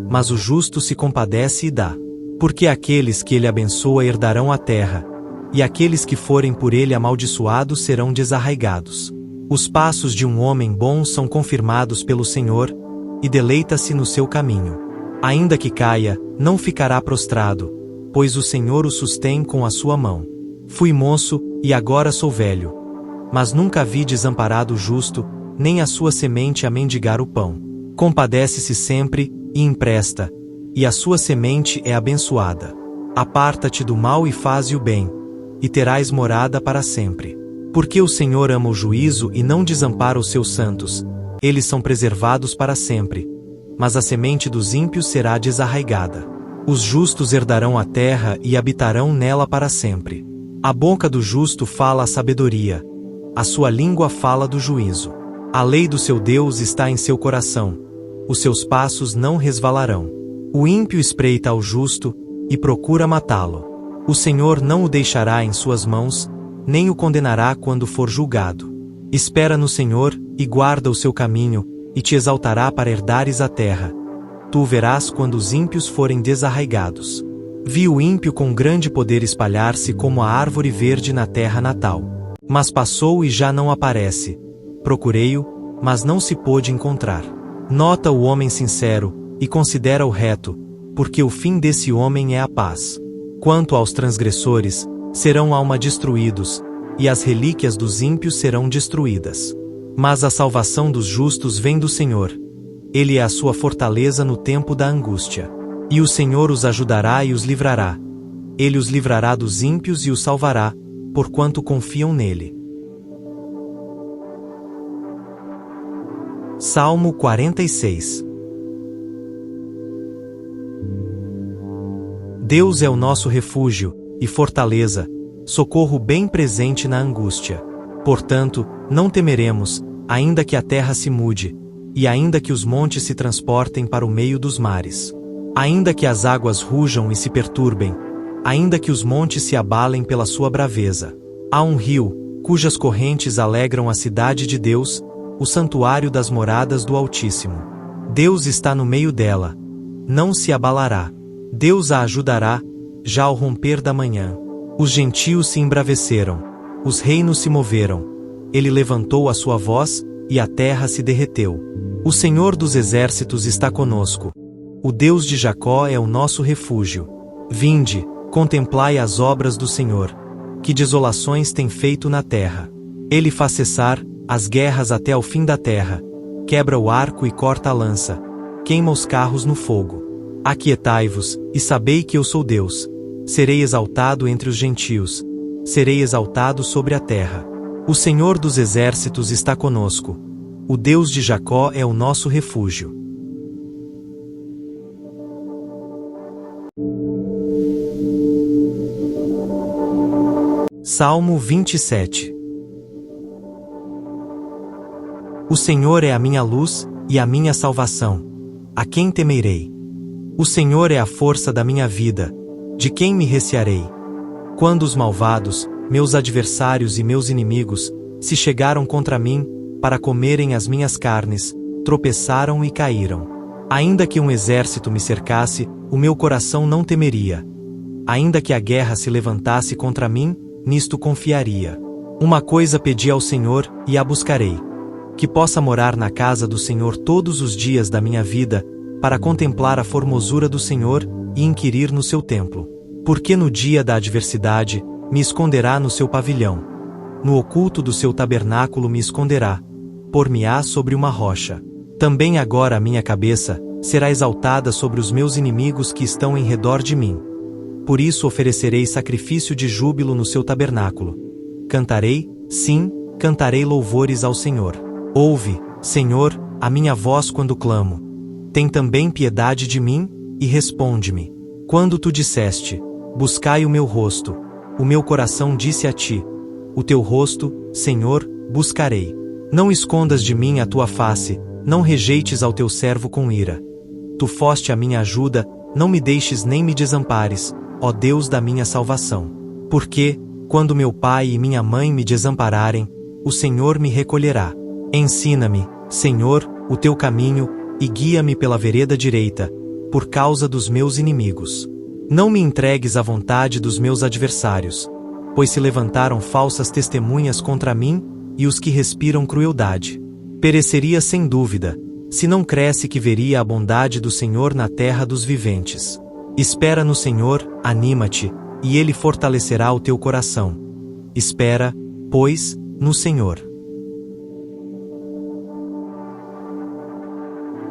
Mas o justo se compadece e dá. Porque aqueles que ele abençoa herdarão a terra, e aqueles que forem por ele amaldiçoados serão desarraigados. Os passos de um homem bom são confirmados pelo Senhor, e deleita-se no seu caminho. Ainda que caia, não ficará prostrado, pois o Senhor o sustém com a sua mão. Fui moço, e agora sou velho. Mas nunca vi desamparado o justo, nem a sua semente a mendigar o pão. Compadece-se sempre, e empresta, e a sua semente é abençoada. Aparta-te do mal e faze o bem, e terás morada para sempre. Porque o Senhor ama o juízo e não desampara os seus santos, eles são preservados para sempre. Mas a semente dos ímpios será desarraigada. Os justos herdarão a terra e habitarão nela para sempre. A boca do justo fala a sabedoria, a sua língua fala do juízo. A lei do seu Deus está em seu coração, os seus passos não resvalarão. O ímpio espreita ao justo, e procura matá-lo. O Senhor não o deixará em suas mãos, nem o condenará quando for julgado. Espera no Senhor, e guarda o seu caminho, e te exaltará para herdares a terra. Tu o verás quando os ímpios forem desarraigados. Vi o ímpio com grande poder espalhar-se como a árvore verde na terra natal. Mas passou e já não aparece. Procurei-o, mas não se pôde encontrar. Nota o homem sincero, e considera o reto, porque o fim desse homem é a paz. Quanto aos transgressores, serão alma destruídos, e as relíquias dos ímpios serão destruídas. Mas a salvação dos justos vem do Senhor. Ele é a sua fortaleza no tempo da angústia. E o Senhor os ajudará e os livrará. Ele os livrará dos ímpios e os salvará, porquanto confiam nele. Salmo 46. Deus é o nosso refúgio, e fortaleza, socorro bem presente na angústia. Portanto, não temeremos, ainda que a terra se mude, e ainda que os montes se transportem para o meio dos mares. Ainda que as águas rujam e se perturbem, ainda que os montes se abalem pela sua braveza. Há um rio, cujas correntes alegram a cidade de Deus, o santuário das moradas do Altíssimo. Deus está no meio dela. Não se abalará. Deus a ajudará, já ao romper da manhã. Os gentios se embraveceram, os reinos se moveram. Ele levantou a sua voz, e a terra se derreteu. O Senhor dos exércitos está conosco. O Deus de Jacó é o nosso refúgio. Vinde, contemplai as obras do Senhor. Que desolações tem feito na terra. Ele faz cessar as guerras até ao fim da terra. Quebra o arco e corta a lança. Queima os carros no fogo. Aquietai-vos, e sabei que eu sou Deus. Serei exaltado entre os gentios. Serei exaltado sobre a terra. O Senhor dos exércitos está conosco. O Deus de Jacó é o nosso refúgio. Salmo 27. O Senhor é a minha luz e a minha salvação. A quem temerei? O Senhor é a força da minha vida. De quem me recearei? Quando os malvados, meus adversários e meus inimigos, se chegaram contra mim, para comerem as minhas carnes, tropeçaram e caíram. Ainda que um exército me cercasse, o meu coração não temeria. Ainda que a guerra se levantasse contra mim, nisto confiaria. Uma coisa pedi ao Senhor, e a buscarei: que possa morar na casa do Senhor todos os dias da minha vida, para contemplar a formosura do Senhor, e inquirir no seu templo. Porque no dia da adversidade, me esconderá no seu pavilhão. No oculto do seu tabernáculo me esconderá. Por-me-á sobre uma rocha. Também agora a minha cabeça será exaltada sobre os meus inimigos que estão em redor de mim. Por isso oferecerei sacrifício de júbilo no seu tabernáculo. Cantarei, sim, cantarei louvores ao Senhor. Ouve, Senhor, a minha voz quando clamo. Tem também piedade de mim, e responde-me. Quando tu disseste: buscai o meu rosto, o meu coração disse a ti: o teu rosto, Senhor, buscarei. Não escondas de mim a tua face, não rejeites ao teu servo com ira. Tu foste a minha ajuda, não me deixes nem me desampares, ó Deus da minha salvação. Porque, quando meu pai e minha mãe me desampararem, o Senhor me recolherá. Ensina-me, Senhor, o teu caminho, e guia-me pela vereda direita, por causa dos meus inimigos. Não me entregues à vontade dos meus adversários, pois se levantaram falsas testemunhas contra mim, e os que respiram crueldade. Pereceria sem dúvida, se não cresce que veria a bondade do Senhor na terra dos viventes. Espera no Senhor, anima-te, e Ele fortalecerá o teu coração. Espera, pois, no Senhor.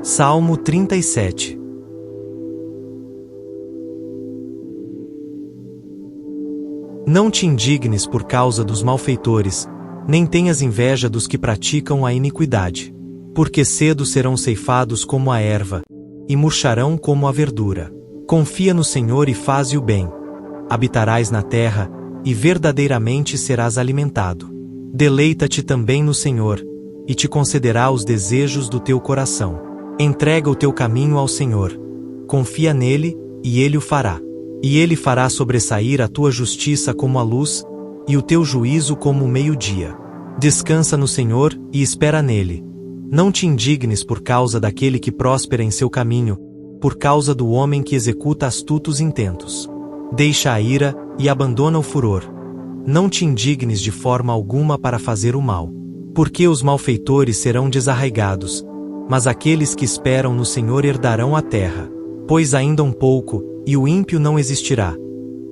Salmo 37. Não te indignes por causa dos malfeitores, nem tenhas inveja dos que praticam a iniquidade. Porque cedo serão ceifados como a erva, e murcharão como a verdura. Confia no Senhor e faze o bem. Habitarás na terra, e verdadeiramente serás alimentado. Deleita-te também no Senhor, e te concederá os desejos do teu coração. Entrega o teu caminho ao Senhor. Confia nele, e ele o fará. E ele fará sobressair a tua justiça como a luz, e o teu juízo como o meio-dia. Descansa no Senhor, e espera nele. Não te indignes por causa daquele que próspera em seu caminho, por causa do homem que executa astutos intentos. Deixa a ira, e abandona o furor. Não te indignes de forma alguma para fazer o mal. Porque os malfeitores serão desarraigados, mas aqueles que esperam no Senhor herdarão a terra. Pois ainda um pouco, e o ímpio não existirá.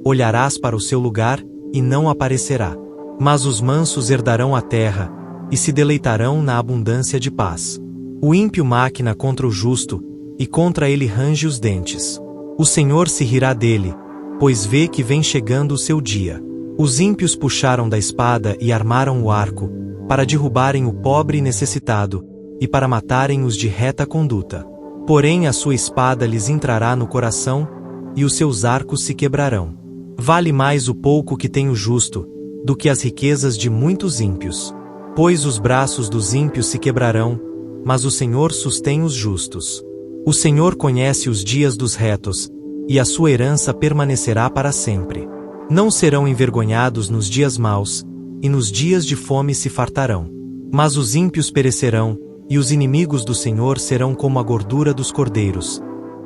Olharás para o seu lugar, e não aparecerá. Mas os mansos herdarão a terra, e se deleitarão na abundância de paz. O ímpio maquina contra o justo, e contra ele range os dentes. O Senhor se rirá dele, pois vê que vem chegando o seu dia. Os ímpios puxaram da espada e armaram o arco, para derrubarem o pobre e necessitado, e para matarem os de reta conduta. Porém a sua espada lhes entrará no coração, e os seus arcos se quebrarão. Vale mais o pouco que tem o justo, do que as riquezas de muitos ímpios. Pois os braços dos ímpios se quebrarão, mas o Senhor sustém os justos. O Senhor conhece os dias dos retos, e a sua herança permanecerá para sempre. Não serão envergonhados nos dias maus, e nos dias de fome se fartarão. Mas os ímpios perecerão, e os inimigos do Senhor serão como a gordura dos cordeiros.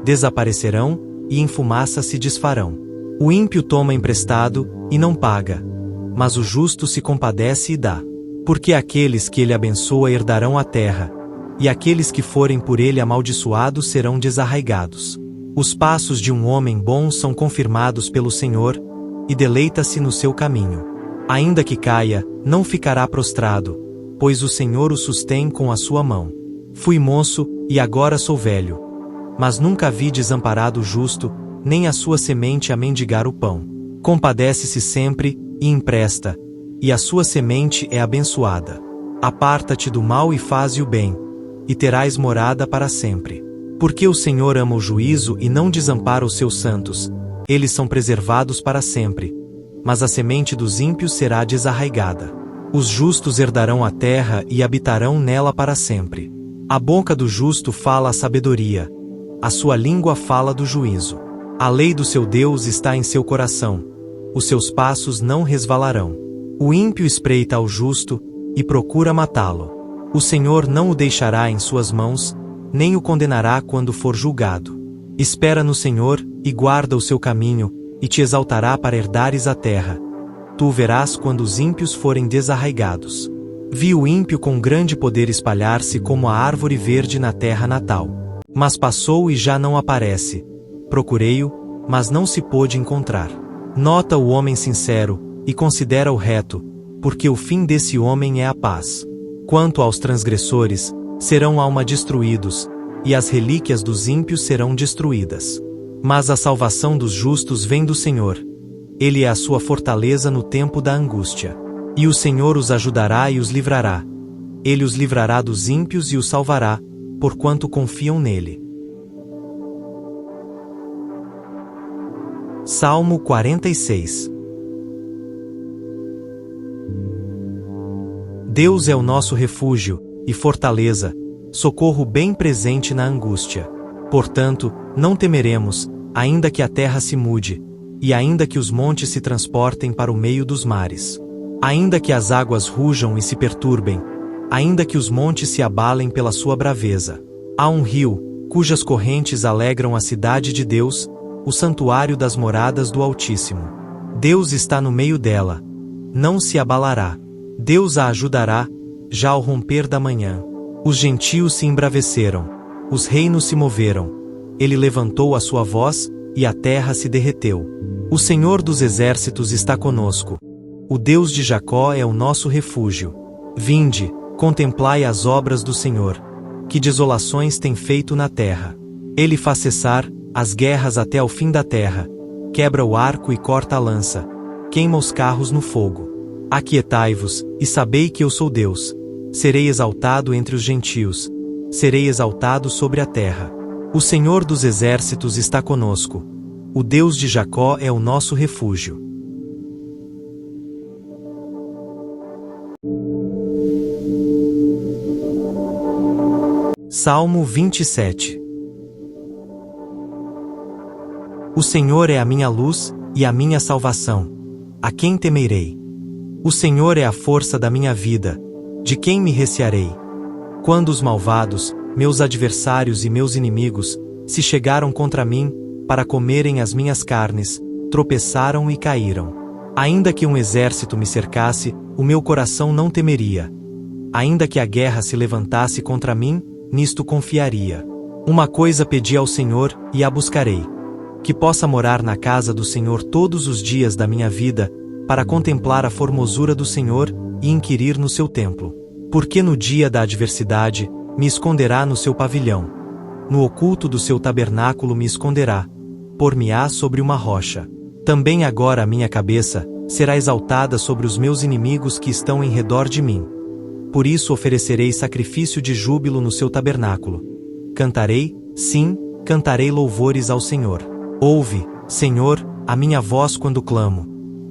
Desaparecerão, e em fumaça se desfarão. O ímpio toma emprestado, e não paga. Mas o justo se compadece e dá. Porque aqueles que ele abençoa herdarão a terra, e aqueles que forem por ele amaldiçoados serão desarraigados. Os passos de um homem bom são confirmados pelo Senhor, e deleita-se no seu caminho. Ainda que caia, não ficará prostrado, pois o Senhor o sustém com a sua mão. Fui moço, e agora sou velho. Mas nunca vi desamparado o justo, nem a sua semente a mendigar o pão. Compadece-se sempre, e empresta, e a sua semente é abençoada. Aparta-te do mal e faze o bem, e terás morada para sempre. Porque o Senhor ama o juízo e não desampara os seus santos, eles são preservados para sempre. Mas a semente dos ímpios será desarraigada. Os justos herdarão a terra e habitarão nela para sempre. A boca do justo fala a sabedoria, a sua língua fala do juízo. A lei do seu Deus está em seu coração, os seus passos não resvalarão. O ímpio espreita ao justo, e procura matá-lo. O Senhor não o deixará em suas mãos, nem o condenará quando for julgado. Espera no Senhor, e guarda o seu caminho, e te exaltará para herdares a terra. Tu o verás quando os ímpios forem desarraigados. Vi o ímpio com grande poder espalhar-se como a árvore verde na terra natal. Mas passou e já não aparece. Procurei-o, mas não se pôde encontrar. Nota o homem sincero, e considera o reto, porque o fim desse homem é a paz. Quanto aos transgressores, serão alma destruídos, e as relíquias dos ímpios serão destruídas. Mas a salvação dos justos vem do Senhor. Ele é a sua fortaleza no tempo da angústia. E o Senhor os ajudará e os livrará. Ele os livrará dos ímpios e os salvará, porquanto confiam nele. Salmo 46. Deus é o nosso refúgio, e fortaleza, socorro bem presente na angústia. Portanto, não temeremos, ainda que a terra se mude, e ainda que os montes se transportem para o meio dos mares. Ainda que as águas rujam e se perturbem, ainda que os montes se abalem pela sua braveza. Há um rio, cujas correntes alegram a cidade de Deus, o santuário das moradas do Altíssimo. Deus está no meio dela. Não se abalará. Deus a ajudará, já ao romper da manhã. Os gentios se embraveceram. Os reinos se moveram. Ele levantou a sua voz, e a terra se derreteu. O Senhor dos exércitos está conosco. O Deus de Jacó é o nosso refúgio. Vinde, contemplai as obras do Senhor. Que desolações tem feito na terra. Ele faz cessar as guerras até ao fim da terra. Quebra o arco e corta a lança. Queima os carros no fogo. Aquietai-vos, e sabei que eu sou Deus. Serei exaltado entre os gentios. Serei exaltado sobre a terra. O Senhor dos exércitos está conosco. O Deus de Jacó é o nosso refúgio. Salmo 27. O Senhor é a minha luz, e a minha salvação. A quem temerei? O Senhor é a força da minha vida. De quem me recearei? Quando os malvados, meus adversários e meus inimigos, se chegaram contra mim, para comerem as minhas carnes, tropeçaram e caíram. Ainda que um exército me cercasse, o meu coração não temeria. Ainda que a guerra se levantasse contra mim, nisto confiaria. Uma coisa pedi ao Senhor, e a buscarei: que possa morar na casa do Senhor todos os dias da minha vida, para contemplar a formosura do Senhor, e inquirir no seu templo. Porque no dia da adversidade, me esconderá no seu pavilhão. No oculto do seu tabernáculo me esconderá. Por-me-á sobre uma rocha. Também agora a minha cabeça será exaltada sobre os meus inimigos que estão em redor de mim. Por isso oferecerei sacrifício de júbilo no seu tabernáculo. Cantarei, sim, cantarei louvores ao Senhor. Ouve, Senhor, a minha voz quando clamo.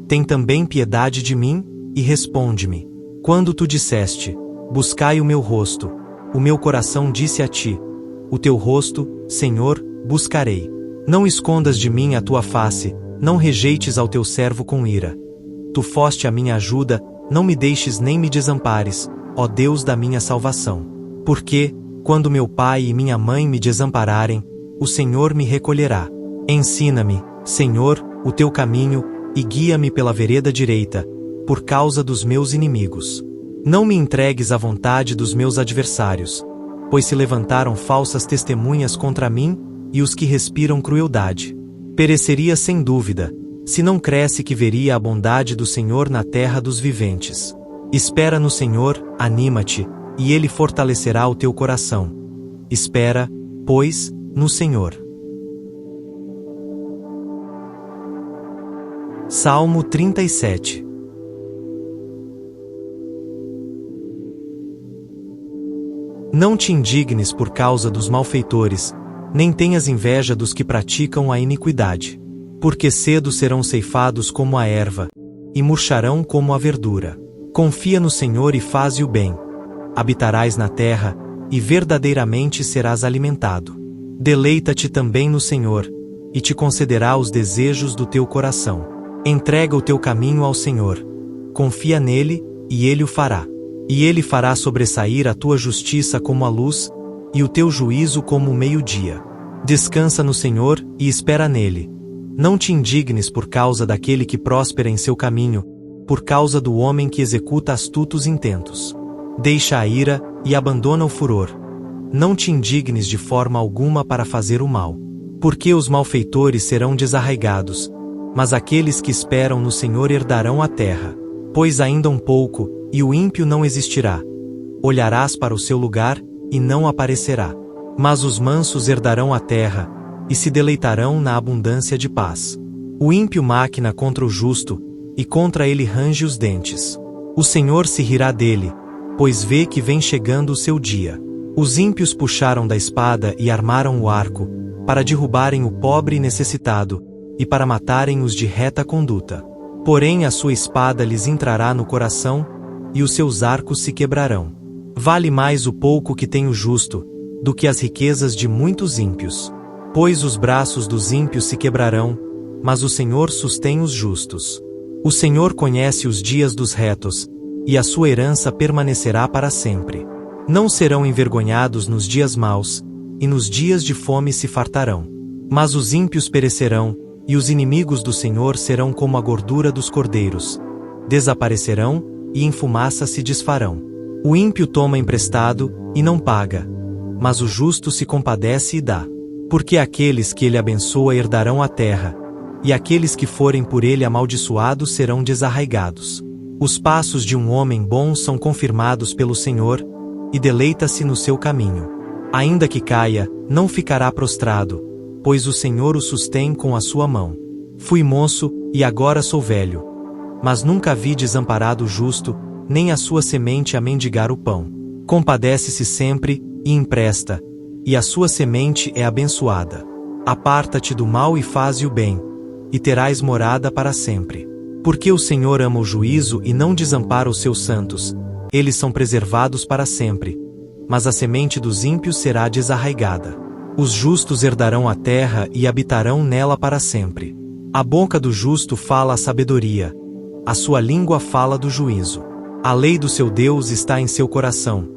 Tem também piedade de mim, e responde-me. Quando tu disseste: buscai o meu rosto, o meu coração disse a ti: o teu rosto, Senhor, buscarei. Não escondas de mim a tua face, não rejeites ao teu servo com ira. Tu foste a minha ajuda, não me deixes nem me desampares, ó Deus da minha salvação. Porque, quando meu pai e minha mãe me desampararem, o Senhor me recolherá. Ensina-me, Senhor, o teu caminho, e guia-me pela vereda direita, por causa dos meus inimigos. Não me entregues à vontade dos meus adversários, pois se levantaram falsas testemunhas contra mim, e os que respiram crueldade. Pereceria sem dúvida, se não cresce que veria a bondade do Senhor na terra dos viventes. Espera no Senhor, anima-te, e Ele fortalecerá o teu coração. Espera, pois, no Senhor. Salmo 37. Não te indignes por causa dos malfeitores, nem tenhas inveja dos que praticam a iniquidade. Porque cedo serão ceifados como a erva, e murcharão como a verdura. Confia no Senhor e faze o bem. Habitarás na terra, e verdadeiramente serás alimentado. Deleita-te também no Senhor, e te concederá os desejos do teu coração. Entrega o teu caminho ao Senhor. Confia nele, e ele o fará. E ele fará sobressair a tua justiça como a luz, e o teu juízo como o meio-dia. Descansa no Senhor, e espera nele. Não te indignes por causa daquele que próspera em seu caminho, por causa do homem que executa astutos intentos. Deixa a ira, e abandona o furor. Não te indignes de forma alguma para fazer o mal. Porque os malfeitores serão desarraigados, mas aqueles que esperam no Senhor herdarão a terra. Pois ainda um pouco, e o ímpio não existirá. Olharás para o seu lugar, e não aparecerá. Mas os mansos herdarão a terra, e se deleitarão na abundância de paz. O ímpio maquina contra o justo, e contra ele range os dentes. O Senhor se rirá dele, pois vê que vem chegando o seu dia. Os ímpios puxaram da espada e armaram o arco, para derrubarem o pobre e necessitado, e para matarem os de reta conduta. Porém a sua espada lhes entrará no coração, e os seus arcos se quebrarão. Vale mais o pouco que tem o justo, do que as riquezas de muitos ímpios. Pois os braços dos ímpios se quebrarão, mas o Senhor sustém os justos. O Senhor conhece os dias dos retos, e a sua herança permanecerá para sempre. Não serão envergonhados nos dias maus, e nos dias de fome se fartarão. Mas os ímpios perecerão, e os inimigos do Senhor serão como a gordura dos cordeiros. Desaparecerão, e em fumaça se desfarão. O ímpio toma emprestado, e não paga. Mas o justo se compadece e dá. Porque aqueles que ele abençoa herdarão a terra, e aqueles que forem por ele amaldiçoados serão desarraigados. Os passos de um homem bom são confirmados pelo Senhor, e deleita-se no seu caminho. Ainda que caia, não ficará prostrado, pois o Senhor o sustém com a sua mão. Fui moço, e agora sou velho. Mas nunca vi desamparado o justo, nem a sua semente a mendigar o pão. Compadece-se sempre, e empresta, e a sua semente é abençoada. Aparta-te do mal e faze o bem, e terás morada para sempre. Porque o Senhor ama o juízo e não desampara os seus santos, eles são preservados para sempre. Mas a semente dos ímpios será desarraigada. Os justos herdarão a terra e habitarão nela para sempre. A boca do justo fala a sabedoria, a sua língua fala do juízo. A lei do seu Deus está em seu coração,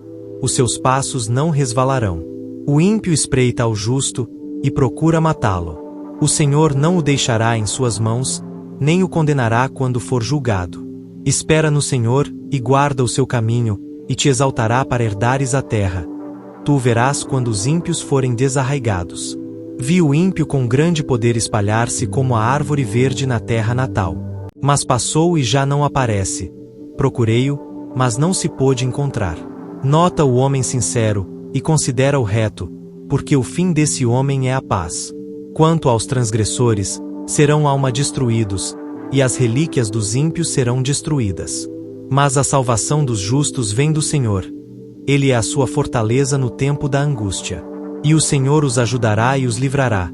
os seus passos não resvalarão. O ímpio espreita ao justo, e procura matá-lo. O Senhor não o deixará em suas mãos, nem o condenará quando for julgado. Espera no Senhor, e guarda o seu caminho, e te exaltará para herdares a terra. Tu o verás quando os ímpios forem desarraigados. Vi o ímpio com grande poder espalhar-se como a árvore verde na terra natal. Mas passou e já não aparece. Procurei-o, mas não se pôde encontrar. Nota o homem sincero, e considera o reto, porque o fim desse homem é a paz. Quanto aos transgressores, serão alma destruídos, e as relíquias dos ímpios serão destruídas. Mas a salvação dos justos vem do Senhor. Ele é a sua fortaleza no tempo da angústia. E o Senhor os ajudará e os livrará.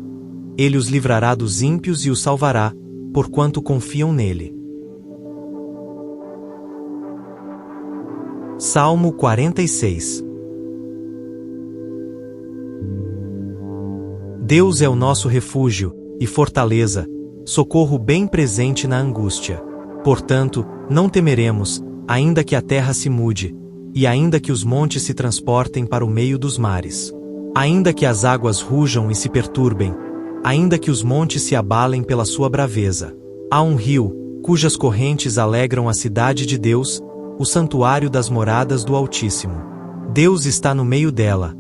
Ele os livrará dos ímpios e os salvará, porquanto confiam nele. Salmo 46. Deus é o nosso refúgio, e fortaleza, socorro bem presente na angústia. Portanto, não temeremos, ainda que a terra se mude, e ainda que os montes se transportem para o meio dos mares. Ainda que as águas rujam e se perturbem, ainda que os montes se abalem pela sua braveza. Há um rio, cujas correntes alegram a cidade de Deus, o santuário das moradas do Altíssimo. Deus está no meio dela.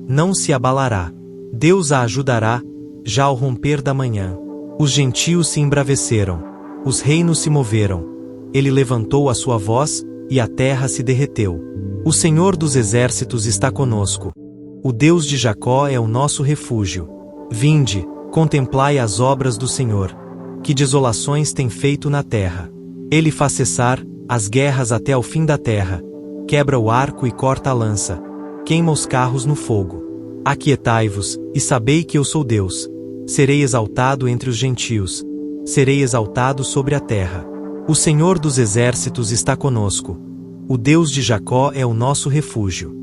Não se abalará. Deus a ajudará, já ao romper da manhã. Os gentios se embraveceram. Os reinos se moveram. Ele levantou a sua voz, e a terra se derreteu. O Senhor dos exércitos está conosco. O Deus de Jacó é o nosso refúgio. Vinde, contemplai as obras do Senhor. Que desolações tem feito na terra. Ele faz cessar as guerras até ao fim da terra. Quebra o arco e corta a lança. Queima os carros no fogo. Aquietai-vos, e sabei que eu sou Deus. Serei exaltado entre os gentios. Serei exaltado sobre a terra. O Senhor dos exércitos está conosco. O Deus de Jacó é o nosso refúgio.